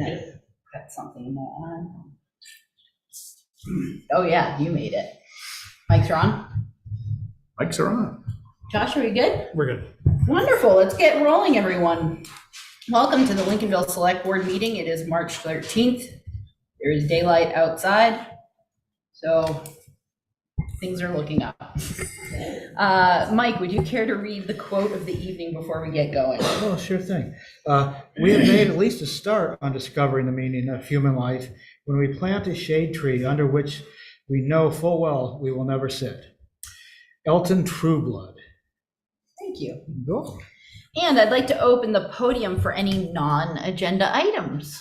I've got something on. Oh yeah, you made it. Mics are on? Mics are on. Josh, are we good? We're good. Wonderful. Let's get rolling, everyone. Welcome to the Lincolnville Select Board meeting. It is March 13th. There is daylight outside, so things are looking up. Mike, would you care to read the quote of the evening before we get going? Oh, sure thing. We have made at least a start on discovering the meaning of human life when we plant a shade tree under which we know full well we will never sit. Elton Trueblood. Thank you. Go. And I'd like to open the podium for any non-agenda items.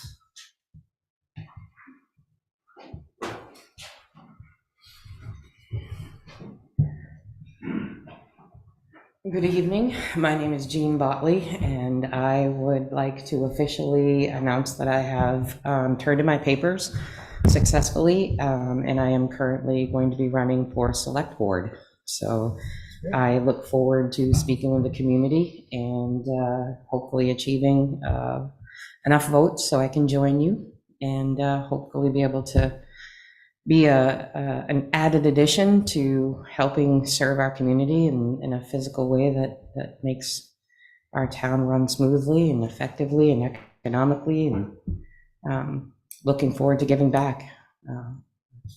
Good evening. My name is Jean Botley, and I would like to officially announce that I have turned in my papers successfully, and I am currently going to be running for Select Board. So I look forward to speaking with the community and hopefully achieving enough votes so I can join you and hopefully be able to be an added addition to helping serve our community in a physical way that makes our town run smoothly and effectively and economically, and looking forward to giving back.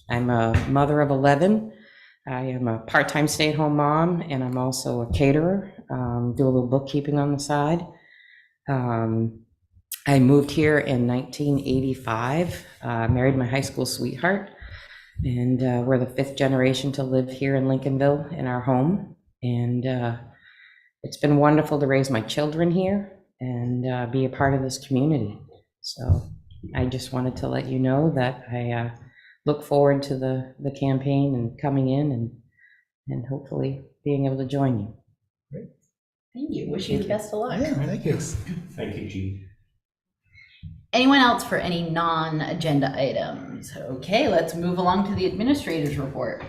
I'm a mother of 11. I am a part-time stay-at-home mom, and I'm also a caterer, do a little bookkeeping on the side. I moved here in 1985, married my high school sweetheart, and we're the 5th generation to live here in Lincolnville in our home. And it's been wonderful to raise my children here and be a part of this community. So I just wanted to let you know that I look forward to the campaign and coming in and hopefully being able to join you. Great. Thank you. Wish you the best of luck. Yeah, thank you. Thank you, Jean. Anyone else for any non-agenda items? Okay, let's move along to the administrator's report.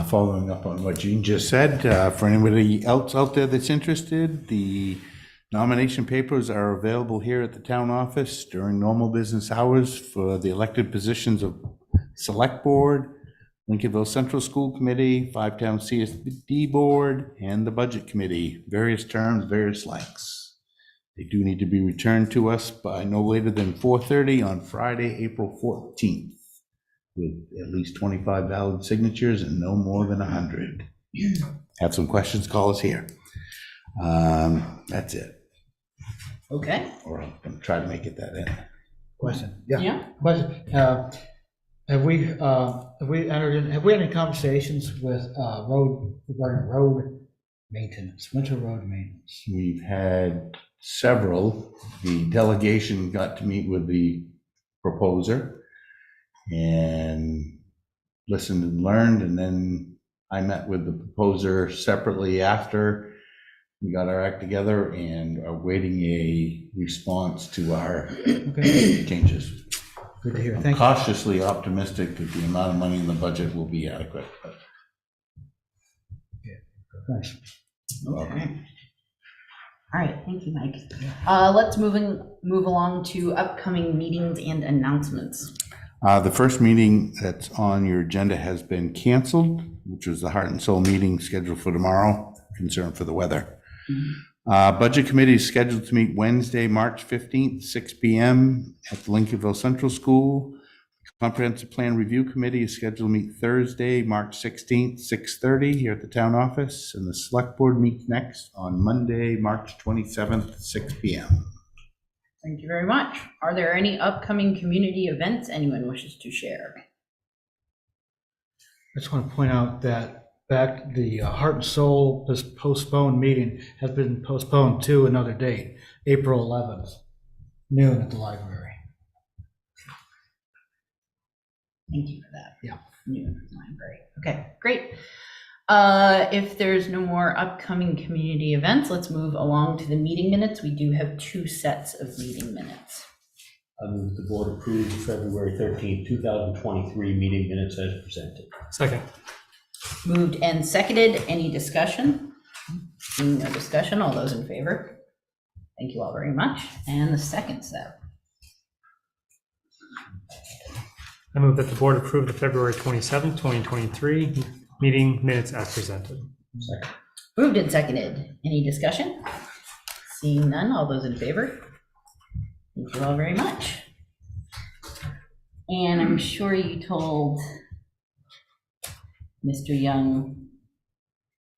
Following up on what Jean just said, for anybody else out there that's interested, the nomination papers are available here at the town office during normal business hours for the elected positions of Select Board, Lincolnville Central School Committee, 5-Town CSD Board, and the Budget Committee. Various terms, various lengths. They do need to be returned to us by no later than 4:30 on Friday, April 14th, with at least 25 valid signatures and no more than 100. Have some questions, call us here. That's it. Okay. Or I'm going to try to make it that in. Question. Yeah. Yeah. Question. Have we had any conversations with regarding road maintenance, winter road maintenance? We've had several. The delegation got to meet with the proposer and listened and learned, and then I met with the proposer separately after we got our act together and are waiting a response to our changes. Good to hear. I'm Thank you. cautiously optimistic that the amount of money in the budget will be adequate. Nice. Okay. All right, thank you, Mike. Let's move along to upcoming meetings and announcements. The first meeting that's on your agenda has been canceled, which was the Heart and Soul meeting scheduled for tomorrow, concern for the weather. Budget Committee is scheduled to meet Wednesday, March 15th, 6 p.m. at the Lincolnville Central School. Comprehensive Plan Review Committee is scheduled to meet Thursday, March 16th, 6:30 here at the town office. And the Select Board meets next on Monday, March 27th, 6 p.m. Thank you very much. Are there any upcoming community events anyone wishes to share? I just want to point out that the Heart and Soul postponed meeting has been postponed to another date, April 11th, noon at the library. Thank you for that. Yeah. Library. Okay, great. If there's no more upcoming community events, let's move along to the meeting minutes. We do have 2 sets of meeting minutes. I move the board approve the February 13th, 2023 meeting minutes as presented. Second. Moved and seconded. Any discussion? Seeing no discussion, all those in favor? Thank you all very much. And the second set. I move that the board approve the February 27th, 2023 meeting minutes as presented. Second. Moved and seconded. Any discussion? Seeing none, all those in favor? Thank you all very much. And I'm sure you told Mr. Young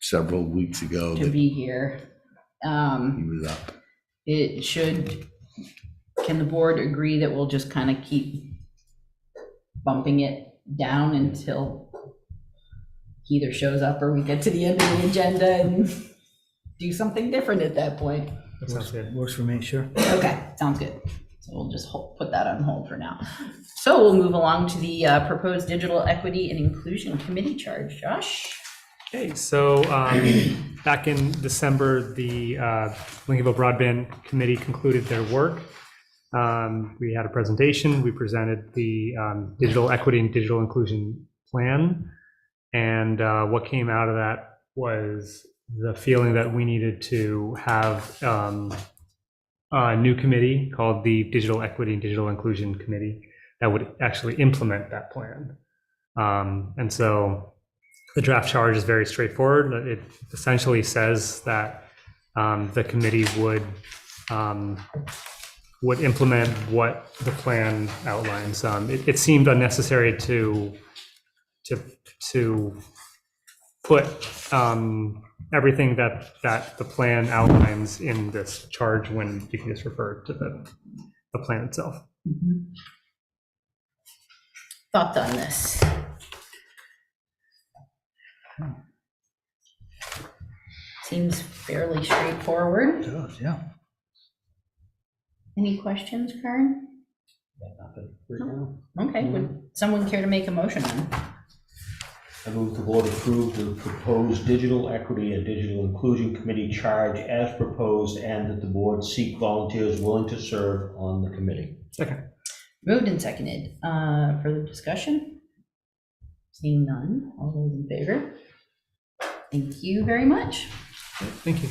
Several weeks ago to that be here. he was up. Can the board agree that we'll just kind of keep bumping it down until he either shows up or we get to the end of the agenda and do something different at that point? That sounds good. Works for me, sure. Okay, sounds good. So we'll just put that on hold for now. So we'll move along to the proposed Digital Equity and Inclusion Committee charge. Josh? Okay, so back in December, the Lincolnville Broadband Committee concluded their work. We had a presentation. We presented the Digital Equity and Digital Inclusion Plan. And what came out of that was the feeling that we needed to have a new committee called the Digital Equity and Digital Inclusion Committee that would actually implement that plan. And so the draft charge is very straightforward. It essentially says that the committee would implement what the plan outlines. It seemed unnecessary to put everything that the plan outlines in this charge when you can just refer to the plan itself. Mm-hmm. Thoughts on this? Seems fairly straightforward. It does, yeah. Any questions, Karen? Nothing right now. Okay, would someone care to make a motion on? I move the board approve the proposed Digital Equity and Digital Inclusion Committee charge as proposed, and that the board seek volunteers willing to serve on the committee. Second. Moved and seconded. Further discussion? Seeing none, all those in favor? Thank you very much. Thank you.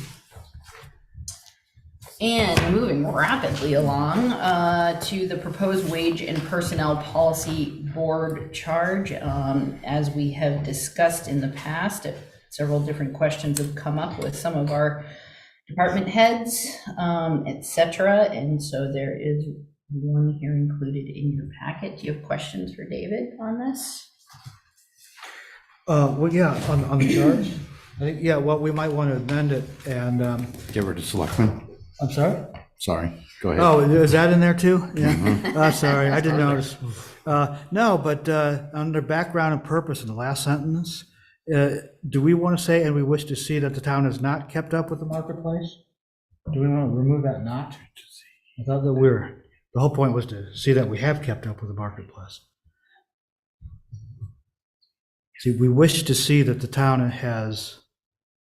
And moving rapidly along to the proposed Wage and Personnel Policy Board charge. As we have discussed in the past, several different questions have come up with some of our department heads, et cetera. And so there is one here included in your packet. Do you have questions for David on this? Well, yeah, on the charge, I think, yeah, well, we might want to amend it and, Get rid of selectmen. I'm sorry? Sorry, go ahead. Oh, is that in there too? Yeah. Sorry, I didn't notice. No, but under background and purpose in the last sentence, do we want to say, and we wish to see that the town has not kept up with the marketplace? Do we want to remove that not? I thought that the whole point was to see that we have kept up with the marketplace. See, we wish to see that the town has.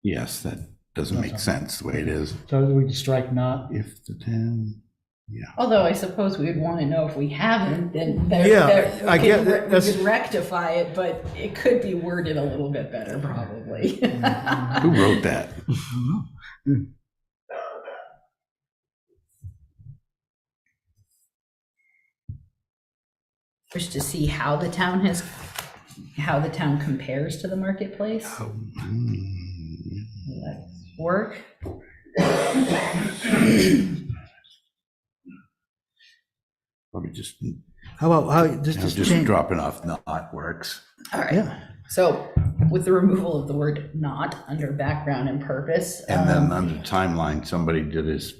Yes, that doesn't make sense the way it is. So we can strike not. If the town, yeah. Although I suppose we would want to know if we haven't, then Yeah, I get that. we could rectify it, but it could be worded a little bit better, probably. Who wrote that? Just to see how the town compares to the marketplace. Will that work? Probably just, How about, just just change? dropping off not works. All right. Yeah. So with the removal of the word not under background and purpose. And then under timeline, somebody did his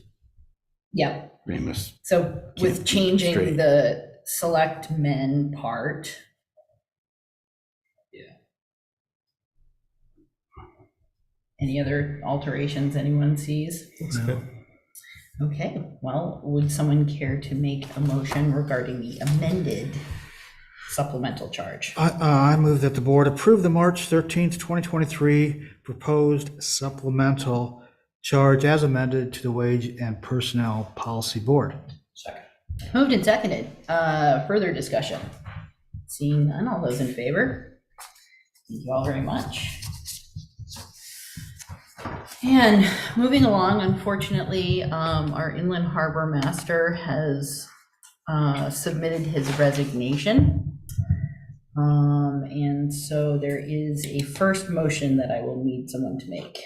Yeah. famous, So with Keep changing straight. the select men part. Yeah. Any other alterations anyone sees? Looks good. Okay, well, would someone care to make a motion regarding the amended supplemental charge? I move that the board approve the March 13th, 2023 proposed supplemental charge as amended to the Wage and Personnel Policy Board. Second. Moved and seconded. Further discussion? Seeing none, all those in favor? Thank you all very much. And moving along, unfortunately, our Inland Harbor Master has submitted his resignation. And so there is a first motion that I will need someone to make.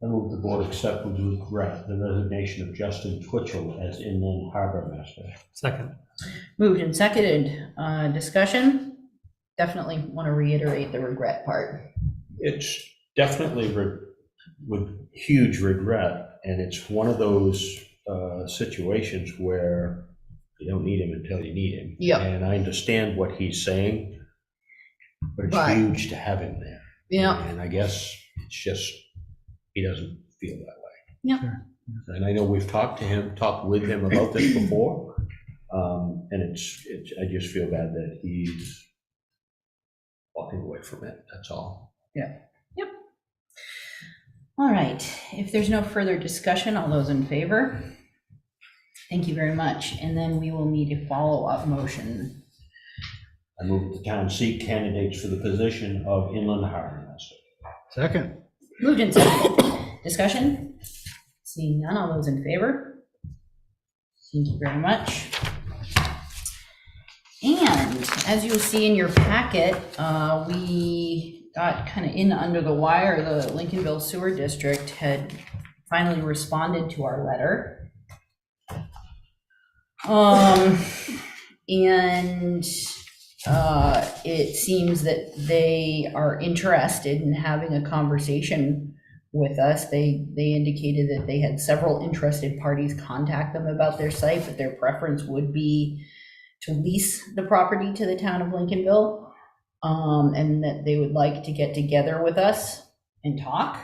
I move the board accept with regret the resignation of Justin Twitchell as inland harbor master. Second. Moved and seconded. Discussion? Definitely want to reiterate the regret part. It's definitely with huge regret, and it's one of those situations where you don't need him until you need him. Yeah. And I understand what he's saying, but it's Right. huge to have him there. Yeah. And I guess it's just, he doesn't feel that way. Yeah. And I know we've talked with him about this before, and I just feel bad that he's walking away from it, that's all. Yeah. Yep. All right. If there's no further discussion, all those in favor? Thank you very much. And then we will need a follow-up motion. I move the town seek candidates for the position of inland harbor master. Second. Moved and seconded. Discussion? Seeing none, all those in favor? Thank you very much. And as you'll see in your packet, we got kind of in under the wire. The Lincolnville Sewer District had finally responded to our letter. And it seems that they are interested in having a conversation with us. They indicated that they had several interested parties contact them about their site, but their preference would be to lease the property to the town of Lincolnville, and that they would like to get together with us and talk.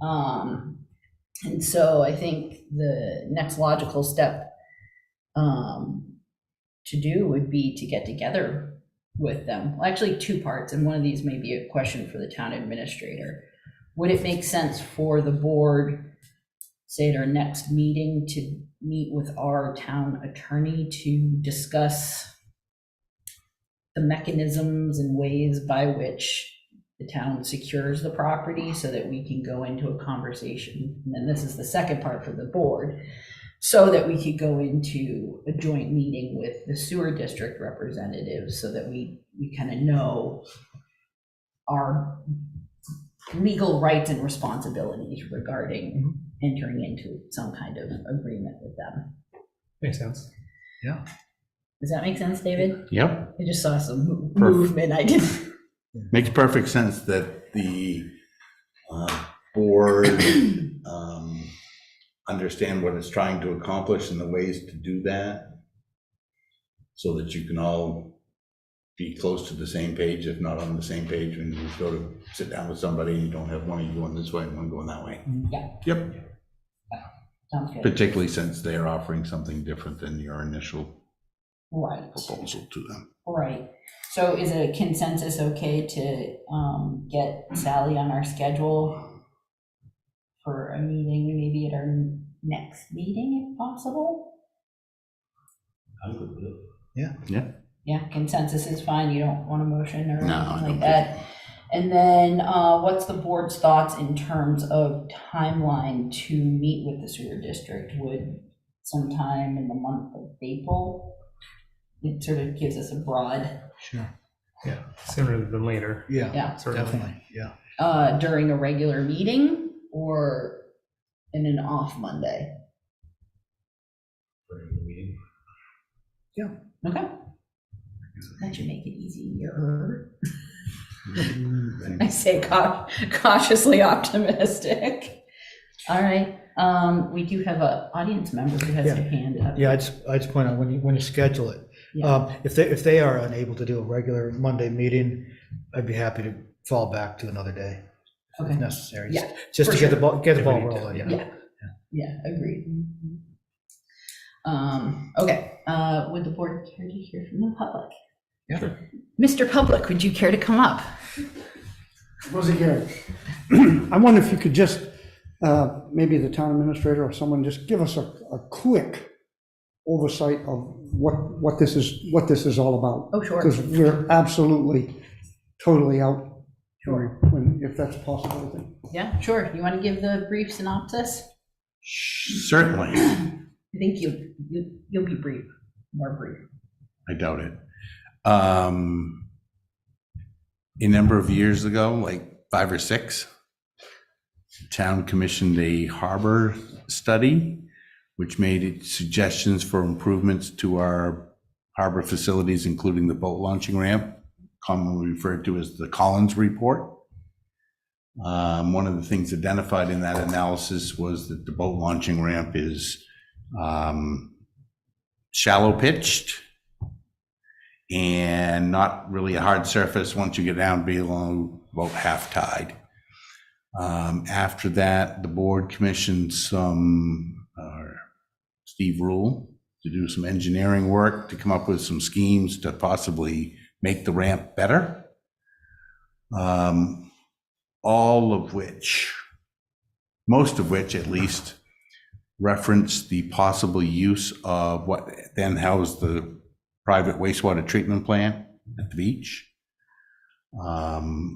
And so I think the next logical step to do would be to get together with them. Well, actually, two parts, and one of these may be a question for the town administrator. Would it make sense for the board, say at our next meeting, to meet with our town attorney to discuss the mechanisms and ways by which the town secures the property so that we can go into a conversation? And then this is the second part for the board, so that we could go into a joint meeting with the sewer district representatives so that we kind of know our legal rights and responsibilities regarding entering into some kind of agreement with them. Makes sense. Yeah. Does that make sense, David? Yep. I just saw some Perfect. movement. I didn't. Makes perfect sense that the board understand what it's trying to accomplish and the ways to do that, so that you can all be close to the same page, if not on the same page, when you go to sit down with somebody, you don't have one of you going this way and one going that way. Yeah. Yep. Sounds good. Particularly since they are offering something different than your initial Right. proposal to them. Right. So is it a consensus okay to get Sally on our schedule for a meeting, maybe at our next meeting if possible? I'm good with it. Yeah. Yeah, consensus is fine. You don't want a motion or No, I anything don't like that. And then what's the board's thoughts in terms of timeline to meet with the sewer district? Would sometime in the month of April? It sort of gives us a broad, Sure. Yeah, sooner than later. Yeah, yeah, Certainly. definitely, yeah. During a regular meeting or in an off Monday? For the meeting. Okay. That should make it easier. I say cautiously optimistic. All right. We do have an audience member who has Yeah. their hand up. Yeah, I'd just point out, when you schedule it, Yeah. if they are unable to do a regular Monday meeting, I'd be happy to fall back to another day Okay. if necessary. Yeah, Just for to get the sure. ball, get the ball Everybody rolling. does, Yeah. Yeah, agreed. Okay, would the board care to hear from the public? Yeah. Sure. Mr. Public, would you care to come up? Rosie Garrett. I wonder if you could just, maybe the town administrator or someone, just give us a quick oversight of what this is all about. Oh, sure. Because we're absolutely, totally out. Sure. If that's possible, I think. Yeah, sure. You want to give the brief synopsis? Certainly. I think you'll be brief, more brief. I doubt it. A number of years ago, like 5 or 6, the town commissioned a harbor study, which made it suggestions for improvements to our harbor facilities, including the boat launching ramp, commonly referred to as the Collins Report. One of the things identified in that analysis was that the boat launching ramp is shallow pitched and not really a hard surface once you get down below about half tide. After that, the board commissioned Steve Rule to do some engineering work to come up with some schemes to possibly make the ramp better. All of which, most of which at least, reference the possible use of what then housed the private wastewater treatment plant at the beach,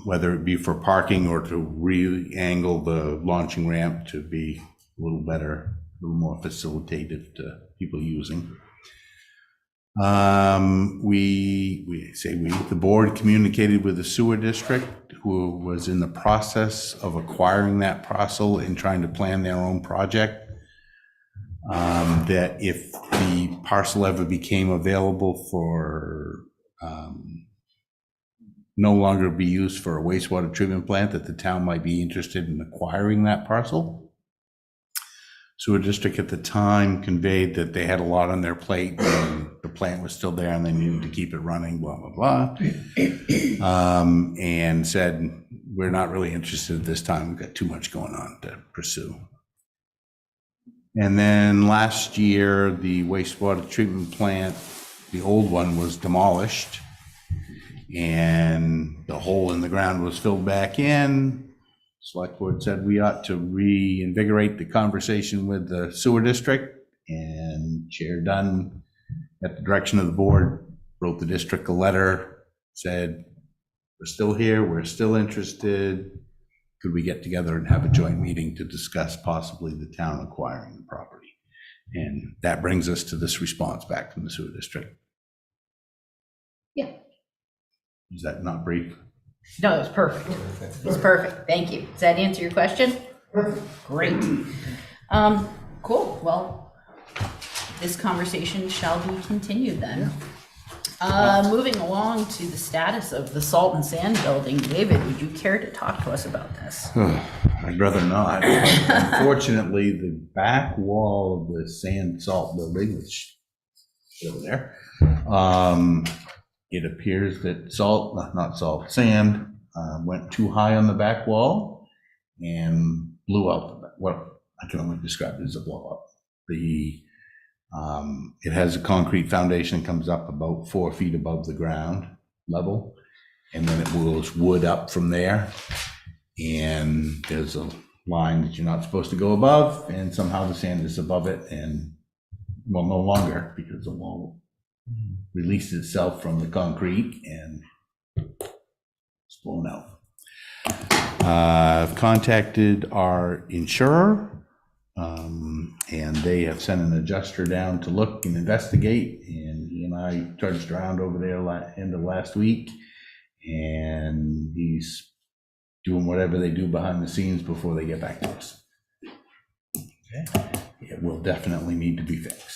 whether it be for parking or to re-angle the launching ramp to be a little better, a little more facilitative to people using. The board communicated with the sewer district, who was in the process of acquiring that parcel and trying to plan their own project. That if the parcel ever became available for no longer be used for a wastewater treatment plant, that the town might be interested in acquiring that parcel. Sewer district at the time conveyed that they had a lot on their plate and the plant was still there and they needed to keep it running, blah, blah, blah. And said, we're not really interested at this time. We've got too much going on to pursue. And then last year, the wastewater treatment plant, the old one, was demolished and the hole in the ground was filled back in. Select board said we ought to reinvigorate the conversation with the sewer district, and Chair Dunn, at the direction of the board, wrote the district a letter, said, we're still here, we're still interested. Could we get together and have a joint meeting to discuss possibly the town acquiring the property? And that brings us to this response back from the sewer district. Yeah. Is that not brief? No, it was perfect. It was perfect. Thank you. Does that answer your question? Great. Cool. Well, this conversation shall be continued then. Moving along to the status of the salt and sand building. David, would you care to talk to us about this? I'd rather not. Unfortunately, the back wall of the sand salt building, which is over there, it appears that sand went too high on the back wall and blew out what I can only describe as a blow up. It has a concrete foundation that comes up about 4 feet above the ground level, and then it goes wood up from there. And there's a line that you're not supposed to go above, and somehow the sand is above it, and well, no longer, because the wall released itself from the concrete and it's blown out. I've contacted our insurer, and they have sent an adjuster down to look and investigate, and he and I trudged around over there end of last week, and he's doing whatever they do behind the scenes before they get back to us. Okay. It will definitely need to be fixed.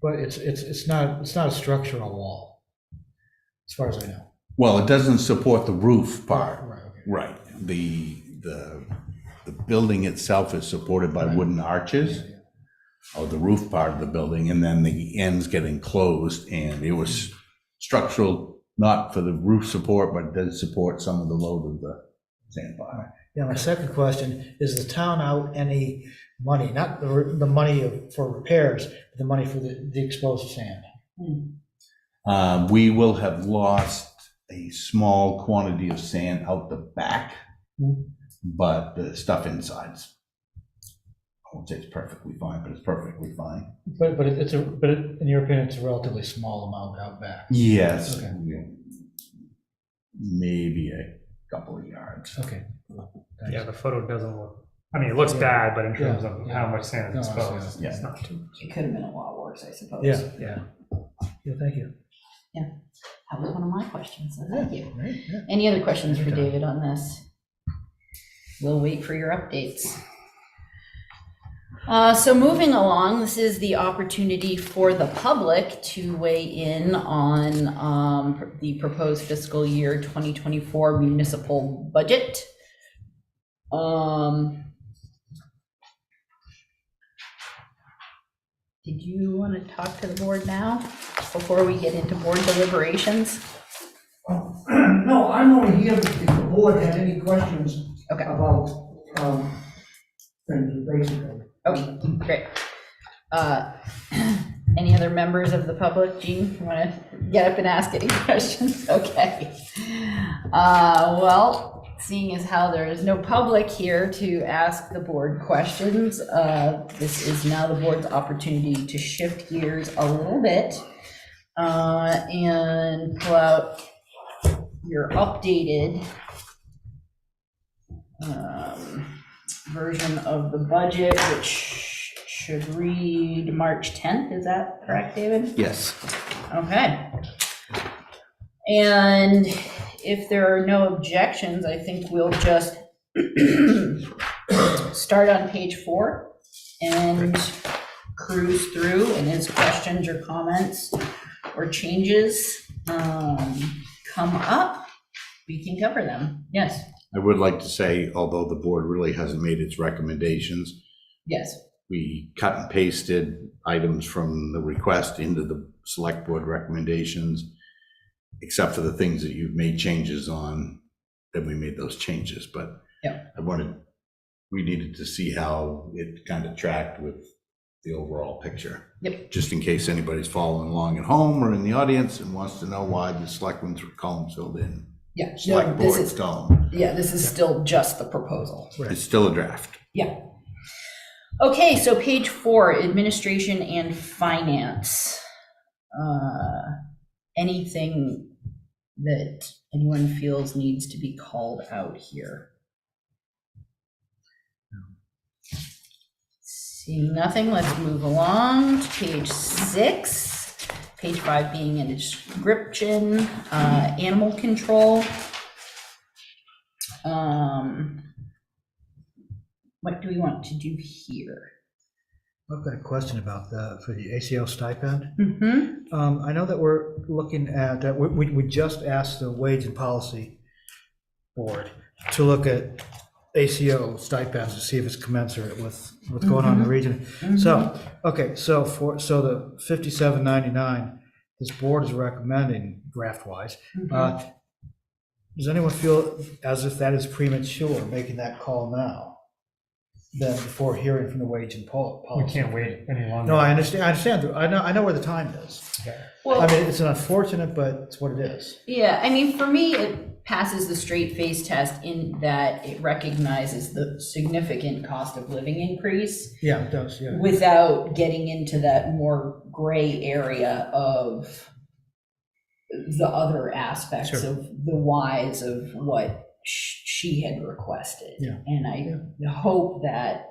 But it's not a structural wall, as far as I know. Well, it doesn't support the roof part. Right, okay. Right. The building itself is supported by wooden arches, or the roof part of the building, and then the ends get enclosed, and it was structural, not for the roof support, but it does support some of the load of the sand pile. Yeah, my second question, is the town out any money, not the money for repairs, but the money for the explosive sand? We will have lost a small quantity of sand out the back, but the stuff inside's, I won't say it's perfectly fine, but it's perfectly fine. But in your opinion, it's a relatively small amount out back? Yes. Okay. Maybe a couple of yards. Okay. Thanks. Yeah, the photo doesn't look, I mean, it looks bad, but in terms Yeah, of yeah. how much sand is No, exposed, yeah. it's not too. It could have been a lot worse. course, I suppose. Yeah, yeah. Yeah, thank you. That was one of my questions, so thank you. Right, yeah. Any other questions for Anytime. David on this? We'll wait for your updates. So moving along, this is the opportunity for the public to weigh in on the proposed fiscal year 2024 municipal budget. Did you want to talk to the board now before we get into board deliberations? No, I'm only here if the board had any questions Okay. about things, basically. Okay, great. Any other members of the public? Jean, you want to get up and ask any questions? Okay. Well, seeing as how there is no public here to ask the board questions, this is now the board's opportunity to shift gears a little bit and pull out your updated version of the budget, which should read March 10th. Is that correct, David? Yes. Okay. And if there are no objections, I think we'll just start on page 4 and cruise through, and as questions or comments or changes come up, we can cover them. Yes. I would like to say, although the board really hasn't made its recommendations, Yes. we cut and pasted items from the request into the select board recommendations, except for the things that you've made changes on, then we made those changes. But Yeah. we needed to see how it kind of tracked with the overall picture. Yep. Just in case anybody's following along at home or in the audience and wants to know why the selectmen's columns filled in. Yeah. Select this board's is, column. yeah, this is still just the proposal. It's still a draft. Yeah. Okay, so page 4, administration and finance. Anything that anyone feels needs to be called out here? Seeing nothing, let's move along to page 6. Page 5 being a description, animal control. What do we want to do here? I've got a question about that for the ACO stipend. Mm-hmm. I know that we're looking at, we just asked the Wage and Policy Board to look at ACO stipends to see if it's commensurate with what's going on in the region. So, okay, so the 57.99, this board is recommending draft-wise. Does anyone feel as if that is premature, making that call now, than before hearing from the Wage and Policy? We can't wait any longer. No, I understand. I know where the time is. Well, I mean, it's an unfortunate, but it's what it is. yeah, I mean, for me, it passes the straight face test in that it recognizes the significant cost of living increase Yeah, it does, yeah. without getting into that more gray area of the other aspects Sure. of the whys of what she had requested. Yeah. And I hope that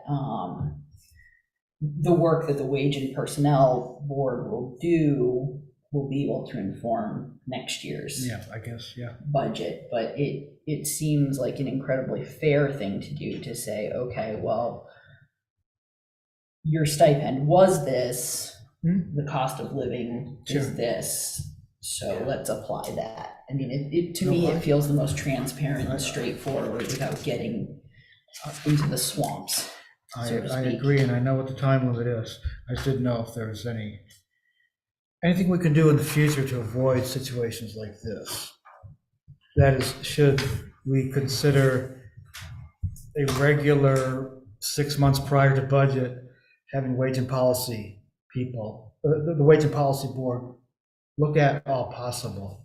the work that the Wage and Personnel Board will do will be able to inform next year's Yeah, I guess, yeah. budget, but it seems like an incredibly fair thing to do, to say, okay, well, your stipend was this, the cost of living is Sure. this, so let's apply that. I mean, to me, it feels the most transparent and straightforward without getting into the swamps, so to I speak. agree, and I know what the time limit is. I just didn't know if there was anything we can do in the future to avoid situations like this. That is, should we consider a regular 6 months prior to budget, having Wage and Policy people, the Wage and Policy Board, look at all possible.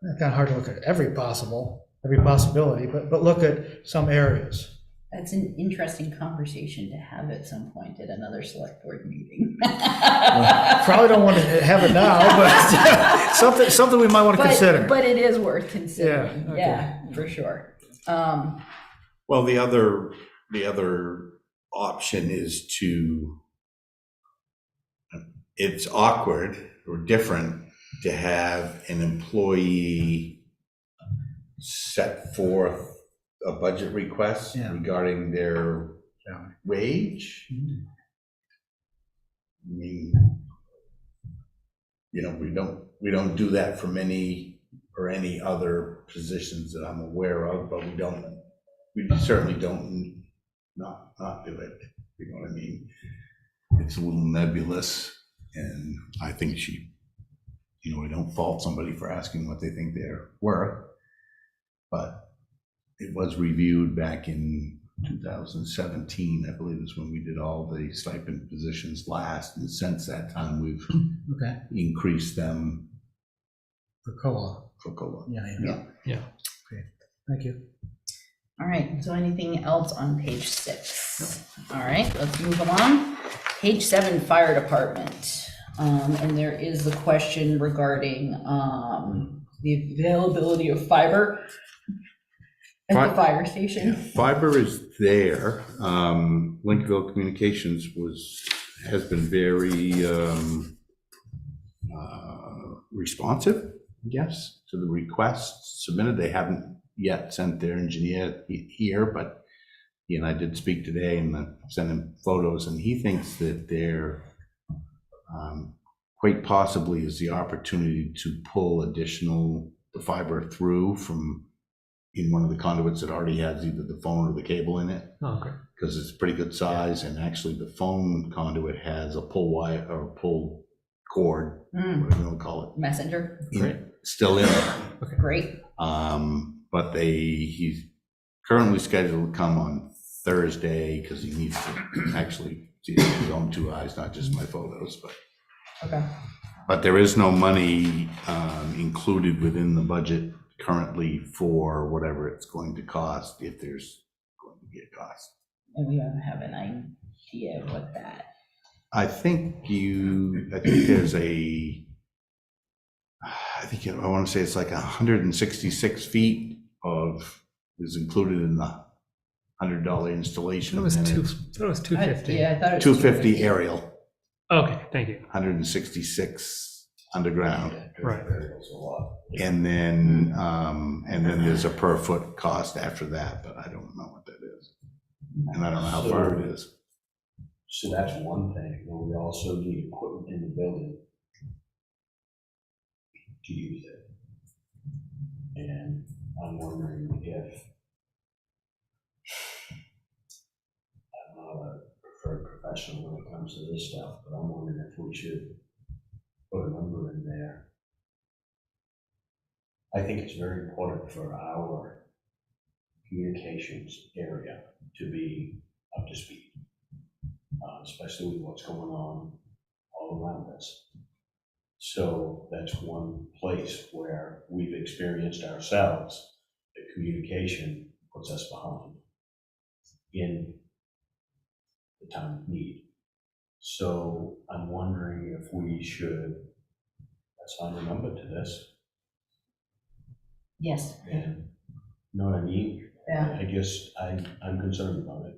It's kind of hard to look at every possibility, but look at some areas. That's an interesting conversation to have at some point at another select board meeting. Probably don't want to have it now, but something we might want to consider. But it is worth considering, Yeah, okay. yeah, for sure. Well, the other option is to it's awkward or different to have an employee set forth a budget request Yeah. regarding their Yeah. wage. I mean, we don't do that for many or any other positions that I'm aware of, but we certainly don't not do it. You know what I mean? It's a little nebulous, and I think we don't fault somebody for asking what they think they're worth, but it was reviewed back in 2017, I believe is when we did all the stipend positions last, and since that time, we've Okay, increased them for COLA. for COLA. Yeah. Thank you. All right, so anything else on page 6? All right, let's move along. Page 7, fire department. And there is the question regarding the availability of fiber at the fire Yeah, station. fiber is there. Lincolnville Communications has been very responsive, I guess, to the requests submitted. They haven't yet sent their engineer here, but he and I did speak today, and I sent him photos, and he thinks that there quite possibly is the opportunity to pull additional fiber through from in one of the conduits that already has either the phone or the cable in it, Oh, okay. because it's pretty good size, and actually the phone conduit has a pull wire or pull cord, whatever you want to call it, Messenger, still in it. great. But he's currently scheduled to come on Thursday because he needs to actually see it with his own 2 eyes, not just my photos. Okay. But there is no money included within the budget currently for whatever it's going to cost, if there's going to be a cost. And we don't have an idea of what that. I think there's I want to say it's like 166 feet is included in the $100 installation. It was and two. it's It was 250. Yeah, I thought it was 250 aerial, Okay, thank you. 166 underground. Right. And then there's a per foot cost after that, but I don't know what that is. And I don't know how far it is. So that's one thing, and we also need equipment in the building to use it. And I'm wondering if, I'm not a preferred professional when it comes to this stuff, but I'm wondering if we should put a number in there. I think it's very important for our communications area to be up to speed, especially with what's going on all around us. So that's one place where we've experienced ourselves that communication puts us behind in the time of need. So I'm wondering if we should assign a number to this. Yes. And you know what I mean? Yeah. I'm concerned about it.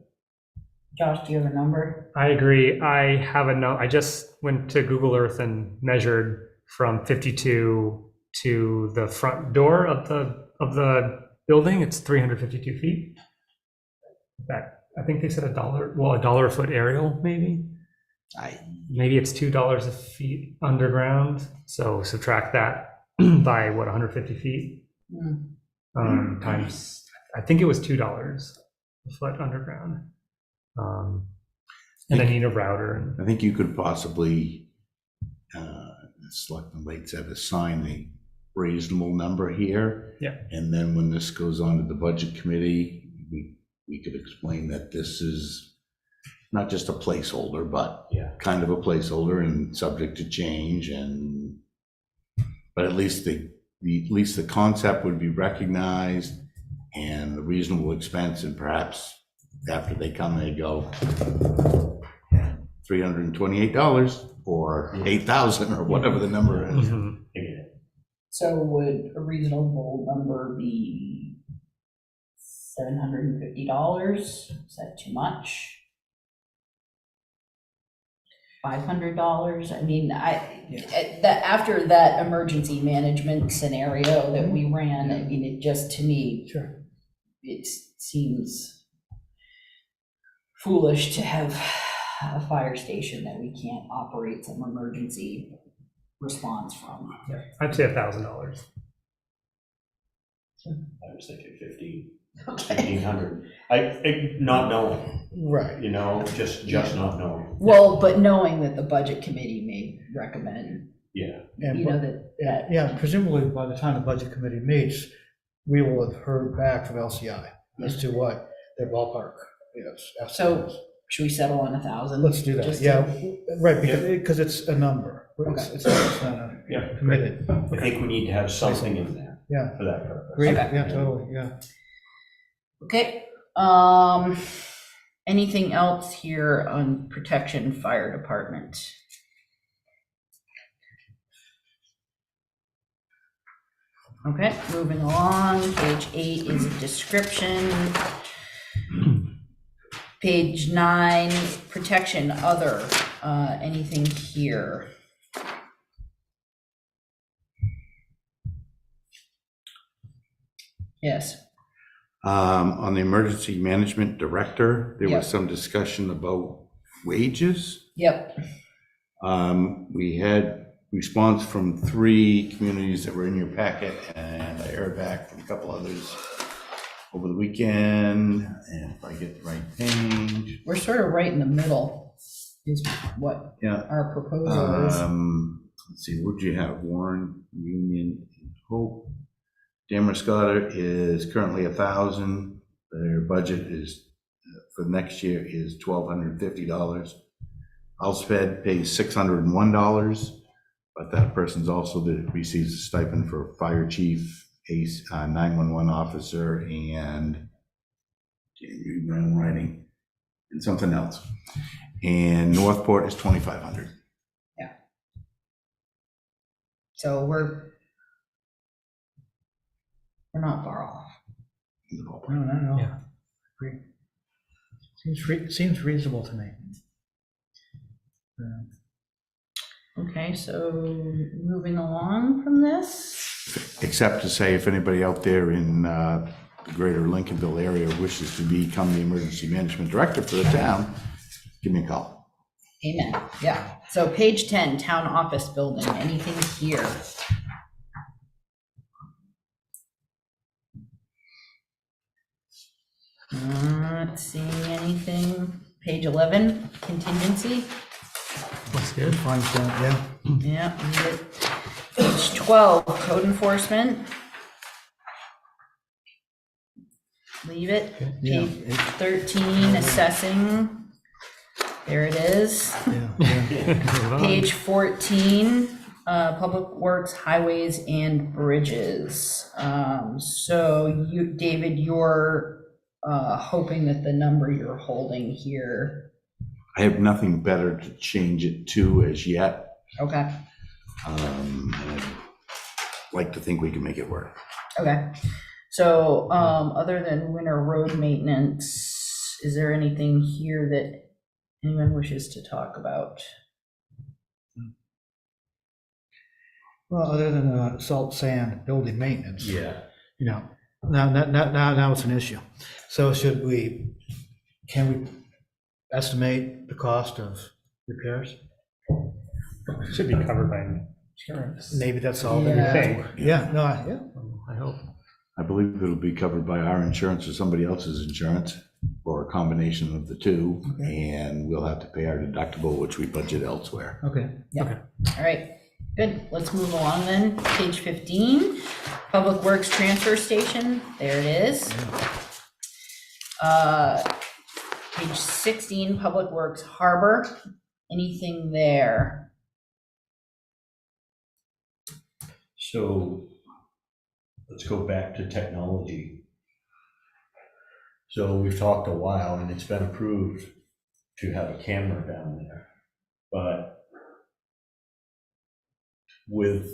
Josh, do you have a number? I agree. I just went to Google Earth and measured from 52 to the front door of the building. It's 352 feet. I think they said $1 a foot aerial, maybe. Maybe it's $2 a feet underground. So subtract that by 150 feet times. I think it was $2 a foot underground. And then you need a router. I think you could possibly, Selectman Late said, assign a reasonable number here. Yeah. And then when this goes on to the budget committee, we could explain that this is not just a placeholder, but kind of a placeholder and subject to change. But at least the concept would be recognized and the reasonable expense, and perhaps after they come, they go $328 or $8,000 or whatever the number is. Mhm. So would a reasonable number be $750? Is that too much? $500. I mean, after that emergency management scenario that we ran, I mean, it just, to me, Sure. it seems foolish to have a fire station that we can't operate some emergency response from. Yeah, I'd say $1,000. I was thinking 15, Okay. 1,500. Not knowing, Right. you know, just not knowing. Well, but knowing that the budget committee may recommend, Yeah. And, you know, that, yeah, presumably by the time the budget committee meets, we will have heard back from LCI as to what their ballpark is. So should we settle on 1,000? Let's do that, Just yeah, to- right, because it's a number. It's not a Yeah. committed, I think we need to have something in there yeah, for that purpose. great, Okay. yeah, totally, yeah. Okay, anything else here on protection fire department? Okay, moving along, page 8 is a description. Page 9, protection other, anything here? Yes, On the emergency management director, there Yep. was some discussion about wages. yep, We had response from 3 communities that were in your packet, and I heard back from a couple others over the weekend, and if I get the right page, we're sort of right in the middle, is what yeah. our proposal is. Let's see, what'd you have? Warren, Union, and Hope. Damerscotta is currently 1,000. Their budget is, for next year, is $1,250. Alsped pays $601, but that person's also receives a stipend for fire chief, ACE, 911 officer, and ground writing, and something else. And Northport is $2,500. So we're not far off. in the ballpark. No. Yeah. Agree. Seems reasonable to me. Okay, so moving along from this, Except to say, if anybody out there in the greater Lincolnville area wishes to become the emergency management director for the town, give me a call. amen, yeah. So page 10, town office building, anything here? Not seeing anything. Page 11, contingency. Looks good. Fine, yeah. Yeah, leave it. Page 12, code enforcement. Leave it. Yeah. Page 13, assessing. There it is. Yeah. Page 14, public works, highways, and bridges. So you, David, you're hoping that the number you're holding here, I have nothing better to change it to as yet. okay, And I'd like to think we can make it work. okay. So, other than winter road maintenance, is there anything here that anyone wishes to talk about? Well, other than salt, sand, building maintenance. Yeah. You know, now it's an issue. So can we estimate the cost of repairs? Should be covered by insurance. Maybe that's all. Yeah. that we have Think. to- Yeah, no, yeah. I hope. I believe it'll be covered by our insurance or somebody else's insurance, or a combination of the two, and we'll have to pay our deductible, which we budget elsewhere. Okay. All right, good, let's move along then. Page 15, Public Works Transfer Station, there it is. Page 16, Public Works Harbor, anything there? So let's go back to technology. So we've talked a while and it's been approved to have a camera down there. But with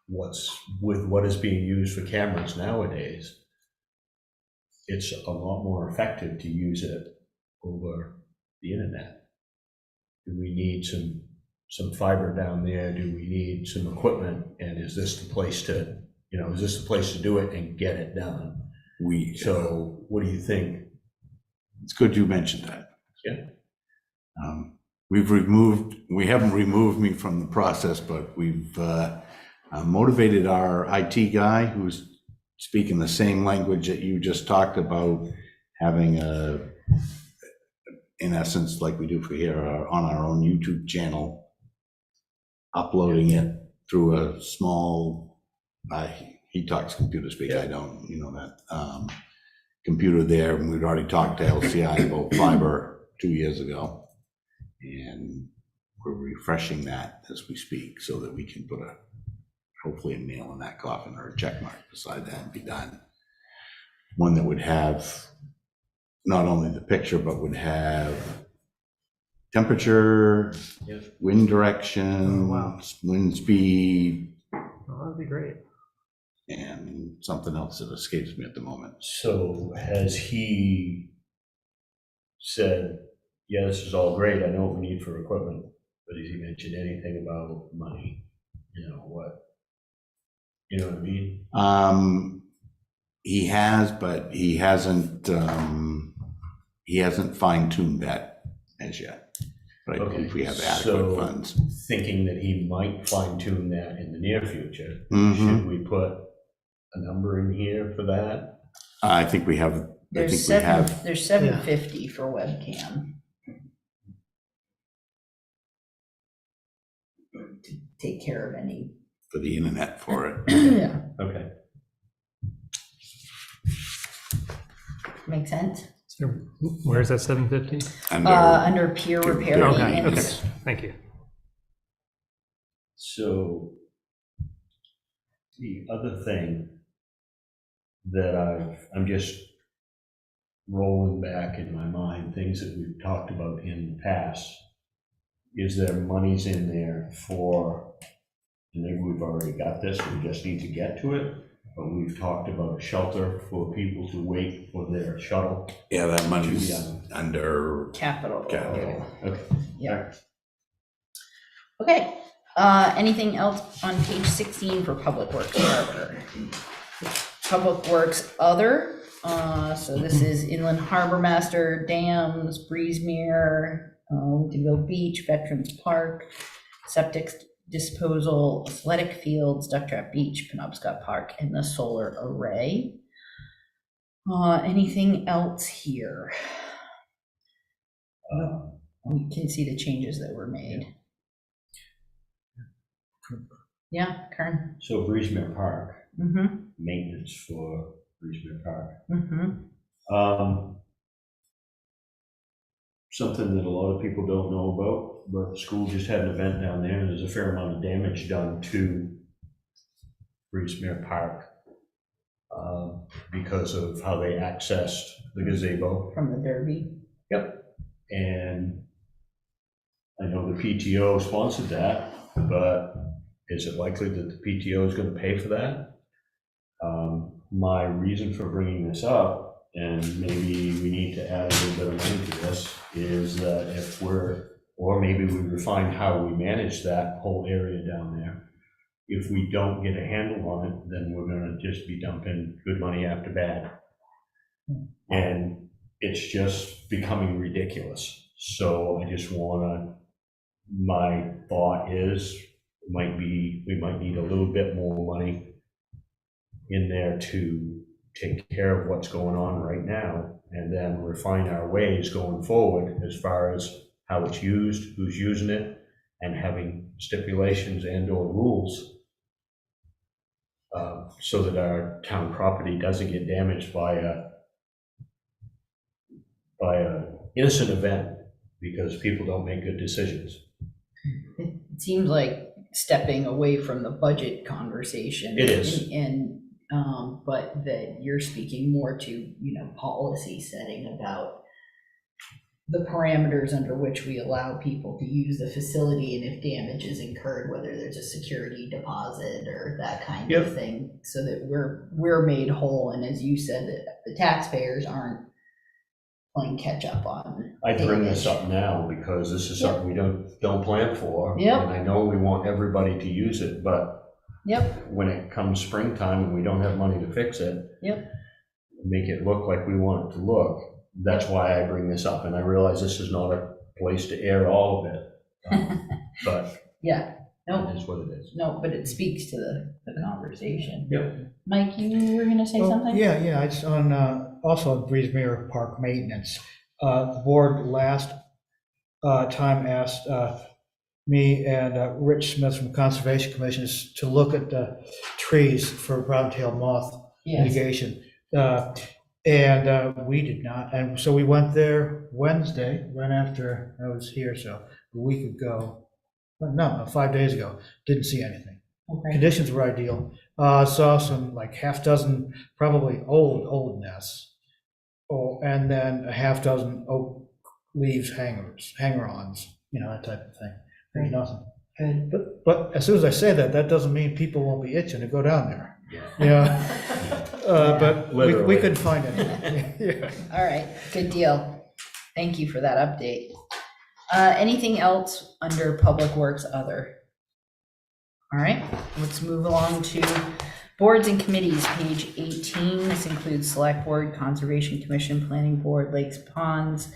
what is being used for cameras nowadays, it's a lot more effective to use it over the internet. Do we need some fiber down there? Do we need some equipment? And is this the place to, is this the place to do it and get it done? So what do you think? It's good you mentioned that. Yeah. We haven't removed me from the process, but we've motivated our IT guy who's speaking the same language that you just talked about, having in essence, like we do for here, on our own YouTube channel, uploading it through a small, he talks computer speak, I don't, that computer there, and we'd already talked to LCI about fiber 2 years ago. And we're refreshing that as we speak so that we can put hopefully a nail in that coffin or a check mark beside that and be done. One that would have not only the picture, but would have temperature, wind direction, wind speed. Oh, that'd be great. And something else that escapes me at the moment. So has he said, yeah, this is all great, I know what we need for equipment, but has he mentioned anything about money? What? You know what I mean? He has, but he hasn't fine-tuned that as yet. But I believe we have adequate funds. Thinking that he might fine-tune that in the near future, Mhm. should we put a number in here for that? I think we have. There's $750 for webcam. To take care of any. For the internet for it. Yeah. Okay. Make sense? So where's that 750? Under peer repair Okay, maintenance. okay, thank you. So the other thing that I'm just rolling back in my mind, things that we've talked about in the past, is there monies in there for, and maybe we've already got this, we just need to get to it, but we've talked about a shelter for people to wait for their shuttle. Yeah, that money's under Capital. Okay. Yeah. Okay, anything else on page 16 for Public Works Harbor? Public Works Other, so this is Inland Harbor Master, dams, Breezemere, Lincolnville Beach, Veterans Park, septic disposal, athletic fields, Duck Trap Beach, Penobscot Park, and the solar array. Anything else here? We can see the changes that were made. Yeah, Karen? So Breezemere Park, Mm-hmm, maintenance for Breezemere Park. mm-hmm. Something that a lot of people don't know about, but the school just had an event down there, and there's a fair amount of damage done to Breezemere Park because of how they accessed the gazebo. From the Derby. Yep. And I know the PTO sponsored that, but is it likely that the PTO is going to pay for that? My reason for bringing this up, and maybe we need to add a little bit of money to this, is that or maybe we refine how we manage that whole area down there. If we don't get a handle on it, then we're going to just be dumping good money after bad. And it's just becoming ridiculous. So I just my thought is, we might need a little bit more money in there to take care of what's going on right now, and then refine our ways going forward as far as how it's used, who's using it, and having stipulations and or rules so that our town property doesn't get damaged by a innocent event because people don't make good decisions. It seems like stepping away from the budget conversation. It is. But that you're speaking more to, policy setting about the parameters under which we allow people to use the facility, and if damage is incurred, whether there's a security deposit or that kind of thing, so that we're made whole. And as you said, that the taxpayers aren't playing catch up on. I bring this damage. up now because this is something we don't plan for. Yep. And I know we want everybody to use it, but Yep, when it comes springtime and we don't have money to fix it, yep, make it look like we want it to look, that's why I bring this up. And I realize this is not a place to air all of it, but yeah, no, it is what it is. no, but it speaks to the conversation. Yep. Mike, you were gonna say Oh, something? Yeah, it's on, also Breezemere Park maintenance. The board last time asked me and Rich Smith from Conservation Commission to look at the trees for brown-tailed moth Yes, mitigation. And we did not, and so we went there Wednesday, right after I was here, so a week ago. No, 5 days ago, didn't see anything. okay, Conditions were ideal. Saw some like half dozen, probably old nests. Oh, and then a half dozen oak leaves hanger-ons, that type of thing. There's nothing. good. But as soon as I say that, that doesn't mean people won't be itching to go down there. But we Literally. couldn't find anything. Yeah. All right, good deal. Thank you for that update. Anything else under Public Works Other? All right, let's move along to boards and committees, page 18. This includes Select Board, Conservation Commission, Planning Board, Lakes, Ponds,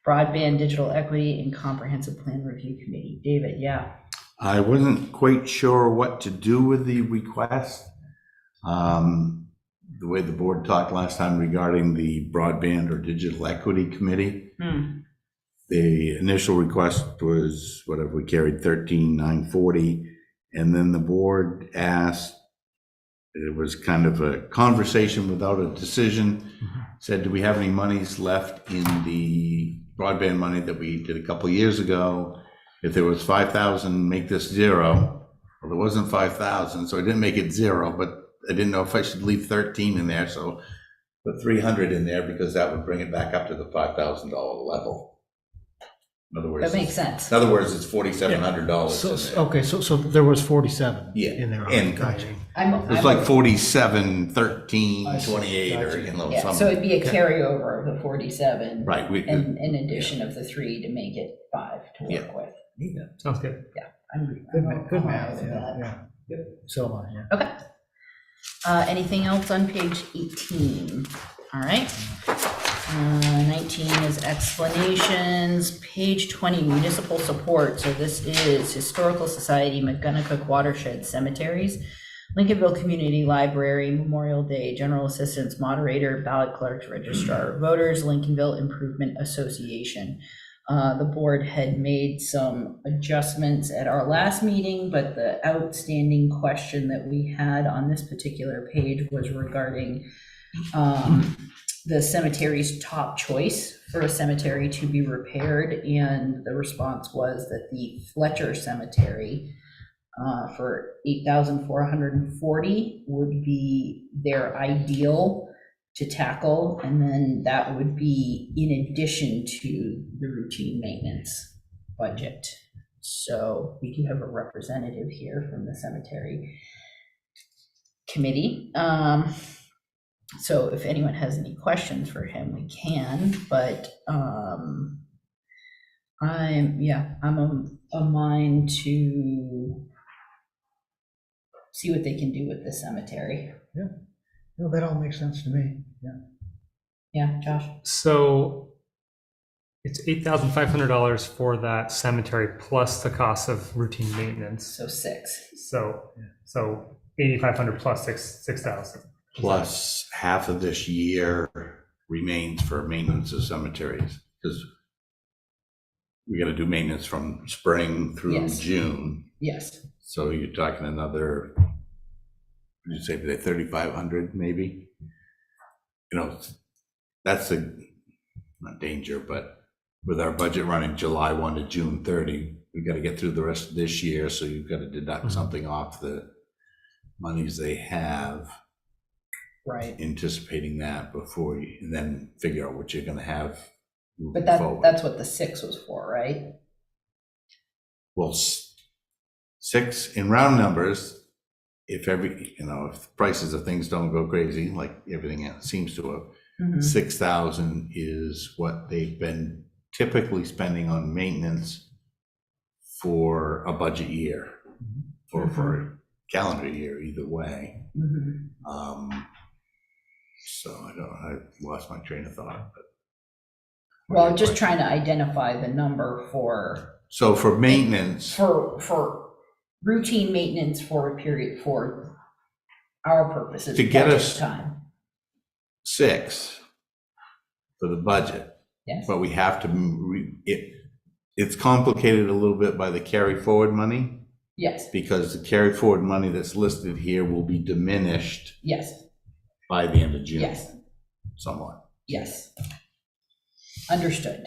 Broadband, Digital Equity, and Comprehensive Plan Review Committee. David, yeah. I wasn't quite sure what to do with the request. The way the board talked last time regarding the Broadband or Digital Equity Committee, the initial request was whatever we carried, 13,940, and then the board asked, it was kind of a conversation without a decision, said, do we have any monies left in the broadband money that we did a couple of years ago? If there was 5,000, make this zero. Well, there wasn't 5,000, so I didn't make it zero, but I didn't know if I should leave 13 in there, so put 300 in there because that would bring it back up to the $5,000 level. In other words, That makes sense. in other words, it's $4,700. So, in there. okay, so there was 47 Yeah, in there. and- Gotcha. It was like 47, 13, I see. 28, or, Gotcha. Yeah, so something. it'd be a carryover of the 47. Right, And in addition of the 3 to make it 5 to work Yeah. with. Sounds good. Good I'm good all math, right with that. yeah. So am I, yeah. Okay. Anything else on page 18? All right. 19 is explanations. Page 20, municipal support. So this is Historical Society, McGonagall Watershed Cemeteries, Lincolnville Community Library, Memorial Day, General Assistance Moderator, Ballot Clerks, Registrar of Voters, Lincolnville Improvement Association. The board had made some adjustments at our last meeting, but the outstanding question that we had on this particular page was regarding the cemetery's top choice for a cemetery to be repaired, and the response was that the Fletcher Cemetery for $8,440 would be their ideal to tackle, and then that would be in addition to the routine maintenance budget. So we do have a representative here from the cemetery committee. So if anyone has any questions for him, we can, but I'm a mind to see what they can do with the cemetery. No, that all makes sense to me, yeah. Yeah, Josh? So it's $8,500 for that cemetery plus the cost of routine maintenance. So 6. So 8,500 plus 6,000. Plus half of this year remains for maintenance of cemeteries, because we got to do maintenance from spring through Yes. June. Yes. So you're talking another, would you say 3,500 maybe? That's a, not danger, but with our budget running July 1 to June 30, we've got to get through the rest of this year. So you've got to deduct something off the monies they have, Right. anticipating that before you, and then figure out what you're going to have moving But forward. that's what the 6 was for, right? Well, 6 in round numbers, if if prices of things don't go crazy, like everything else seems to have, Mhm. 6,000 is what they've been typically spending on maintenance for a budget year, or for a calendar year, either way. Mhm. So I lost my train of thought, but. Well, just trying to identify the number for, So for maintenance, for routine maintenance for a period, for our purposes. To get budget us- time. 6 for the budget, Yes, but we have to, it's complicated a little bit by the carry forward money, yes, because the carry forward money that's listed here will be diminished yes, by the end of June. yes, Somewhat. yes. Understood.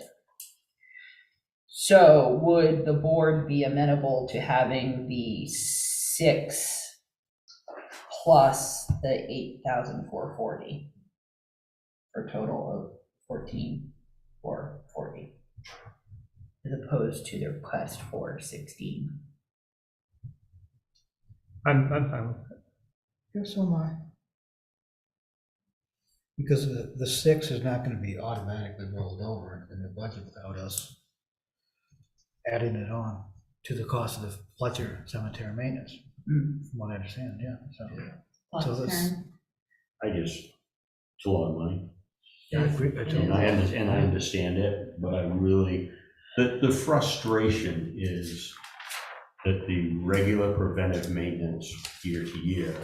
So would the board be amenable to having the 6 plus the 8,440 for a total of 14,440, as opposed to the request for 16? I'm fine with it. Yes, so am I. Because the 6 is not going to be automatically rolled over in the budget without us adding it on to the cost of the Fletcher Cemetery maintenance, Mm. from what I understand, yeah, so. Plus So this- 10? I just, it's a lot of money. Yeah, I agree. And I understand it, but I really, the frustration is that the regular preventive maintenance year to year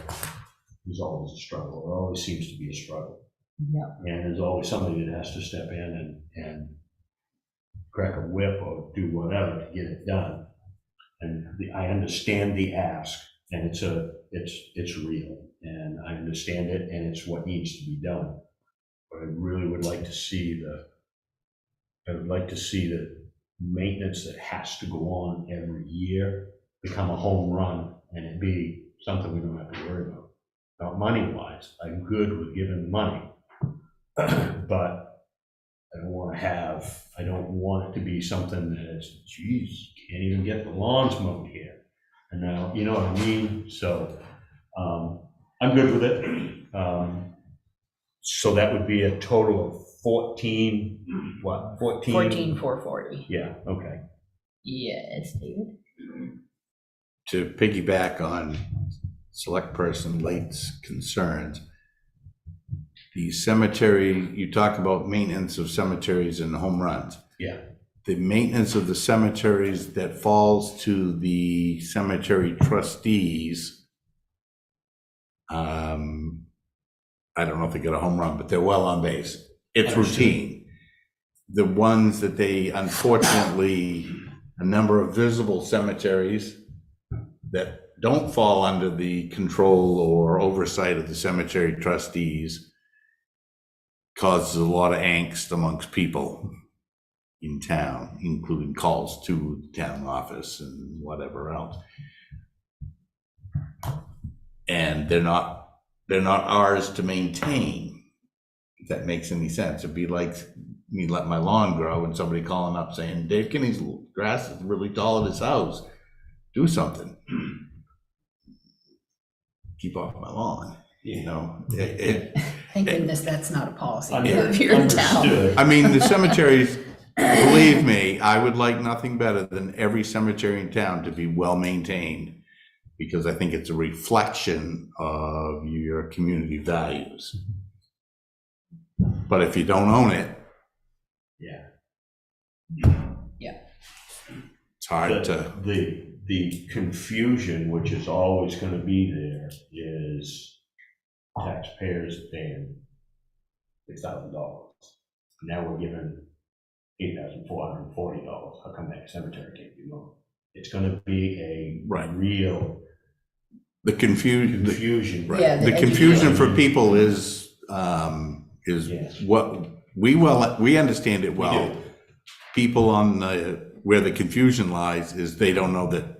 is always a struggle. It always seems to be a struggle. Yeah. And there's always somebody that has to step in and crack a whip or do whatever to get it done. And I understand the ask, and it's real, and I understand it, and it's what needs to be done. But I really would like to see the maintenance that has to go on every year become a home run, and it be something we don't have to worry about. Not money-wise, I'm good with giving money, but I don't want it to be something that is, geez, can't even get the lawns mowed here. And now, you know what I mean? So I'm good with it. So that would be a total of 14, what, 14? 14,440. Yeah, okay. Yes, David? To piggyback on Select Person Late's concerns, the cemetery, you talk about maintenance of cemeteries and home runs. Yeah. The maintenance of the cemeteries that falls to the cemetery trustees, I don't know if they get a home run, but they're well on base. It's Understood. routine. The ones that they, unfortunately, a number of visible cemeteries that don't fall under the control or oversight of the cemetery trustees causes a lot of angst amongst people in town, including calls to the town office and whatever else. And they're not ours to maintain, if that makes any sense. It'd be like me letting my lawn grow and somebody calling up saying, Dave Kinney's grass is really tall at his house. Do something. Keep off my lawn, you know? Thank goodness that's not a policy we Under- have here in town. Understood. I mean, the cemeteries, believe me, I would like nothing better than every cemetery in town to be well-maintained, because I think it's a reflection of your community values. But if you don't own it, Yeah. it's hard to, The confusion, which is always gonna be there, is taxpayers paying $6,000. Now we're giving $8,440. How come that cemetery can't be moved? It's gonna be a Right. real the confusion, confusion. right. Yeah, The the confusion for people is Yes. what, we understand it We well. do. People on where the confusion lies is they don't know that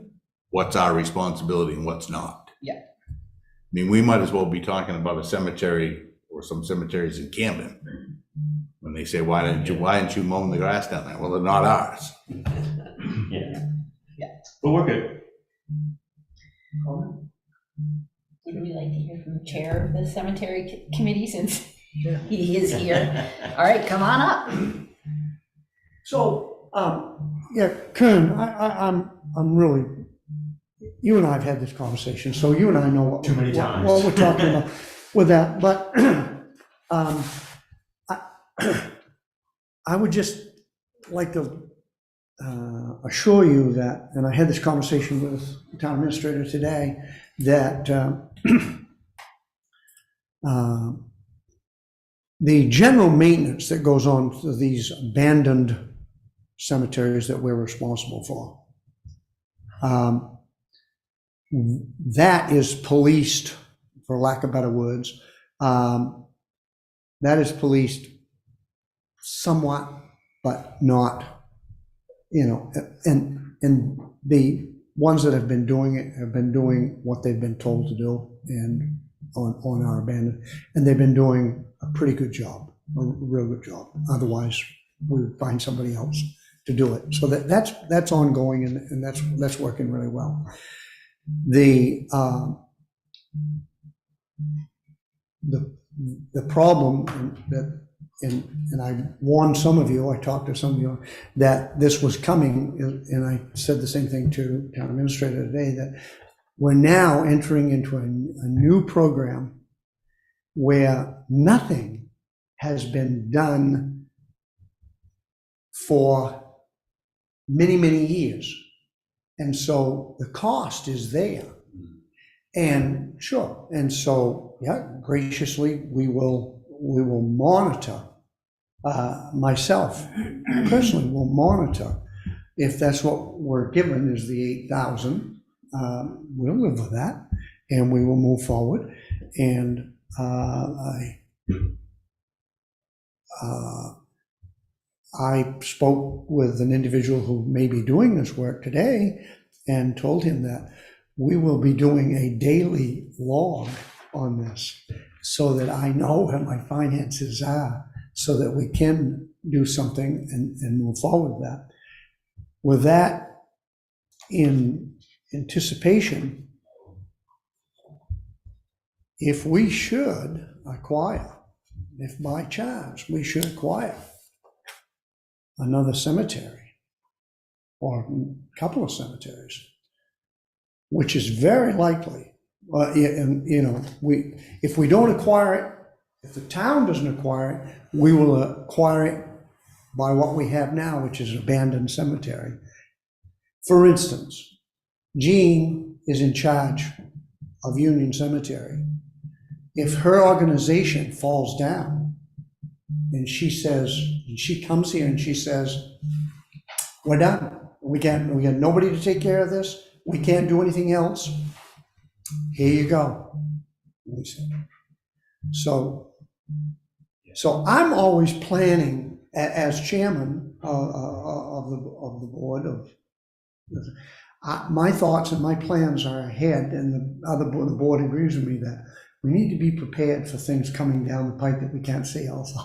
what's our responsibility and what's not. Yeah. I mean, we might as well be talking about a cemetery or some cemeteries in Camden. When they say, why didn't you mow the grass down there? Well, they're not ours. Yeah. Yeah. But we're good. Would we like to hear from the chair of the cemetery committee, since He is here. All right, come on up. So, yeah, Kern, I'm really, you and I have had this conversation, so you and I know what Too many times. what we're talking about with that, but I would just like to assure you that, and I had this conversation with the town administrator today, that the general maintenance that goes on to these abandoned cemeteries that we're responsible for, that is policed, for lack of better words, that is policed somewhat, but not, and the ones that have been doing it have been doing what they've been told to do and on our abandoned, and they've been doing a pretty good job, a real good job. Otherwise, we would find somebody else to do it. So that's ongoing, and that's working really well. The problem that, and I warned some of you, I talked to some of you, that this was coming, and I said the same thing to town administrator today, that we're now entering into a new program where nothing has been done for many, many years. And so the cost is there. And sure, and so, yeah, graciously, we will monitor, myself personally will monitor, if that's what we're given is the 8,000, we'll live with that, and we will move forward. And I spoke with an individual who may be doing this work today and told him that we will be doing a daily log on this so that I know what my finances are, so that we can do something and move forward with that. With that in anticipation, if we should acquire, if by chance we should acquire another cemetery or a couple of cemeteries, which is very likely, and if we don't acquire it, if the town doesn't acquire it, we will acquire it by what we have now, which is an abandoned cemetery. For instance, Jean is in charge of Union Cemetery. If her organization falls down and she comes here and she says, we're done, we got nobody to take care of this, we can't do anything else, here you go. So I'm always planning, as chairman of the board, my thoughts and my plans are ahead, and the board agrees with me that we need to be prepared for things coming down the pipe that we can't see also.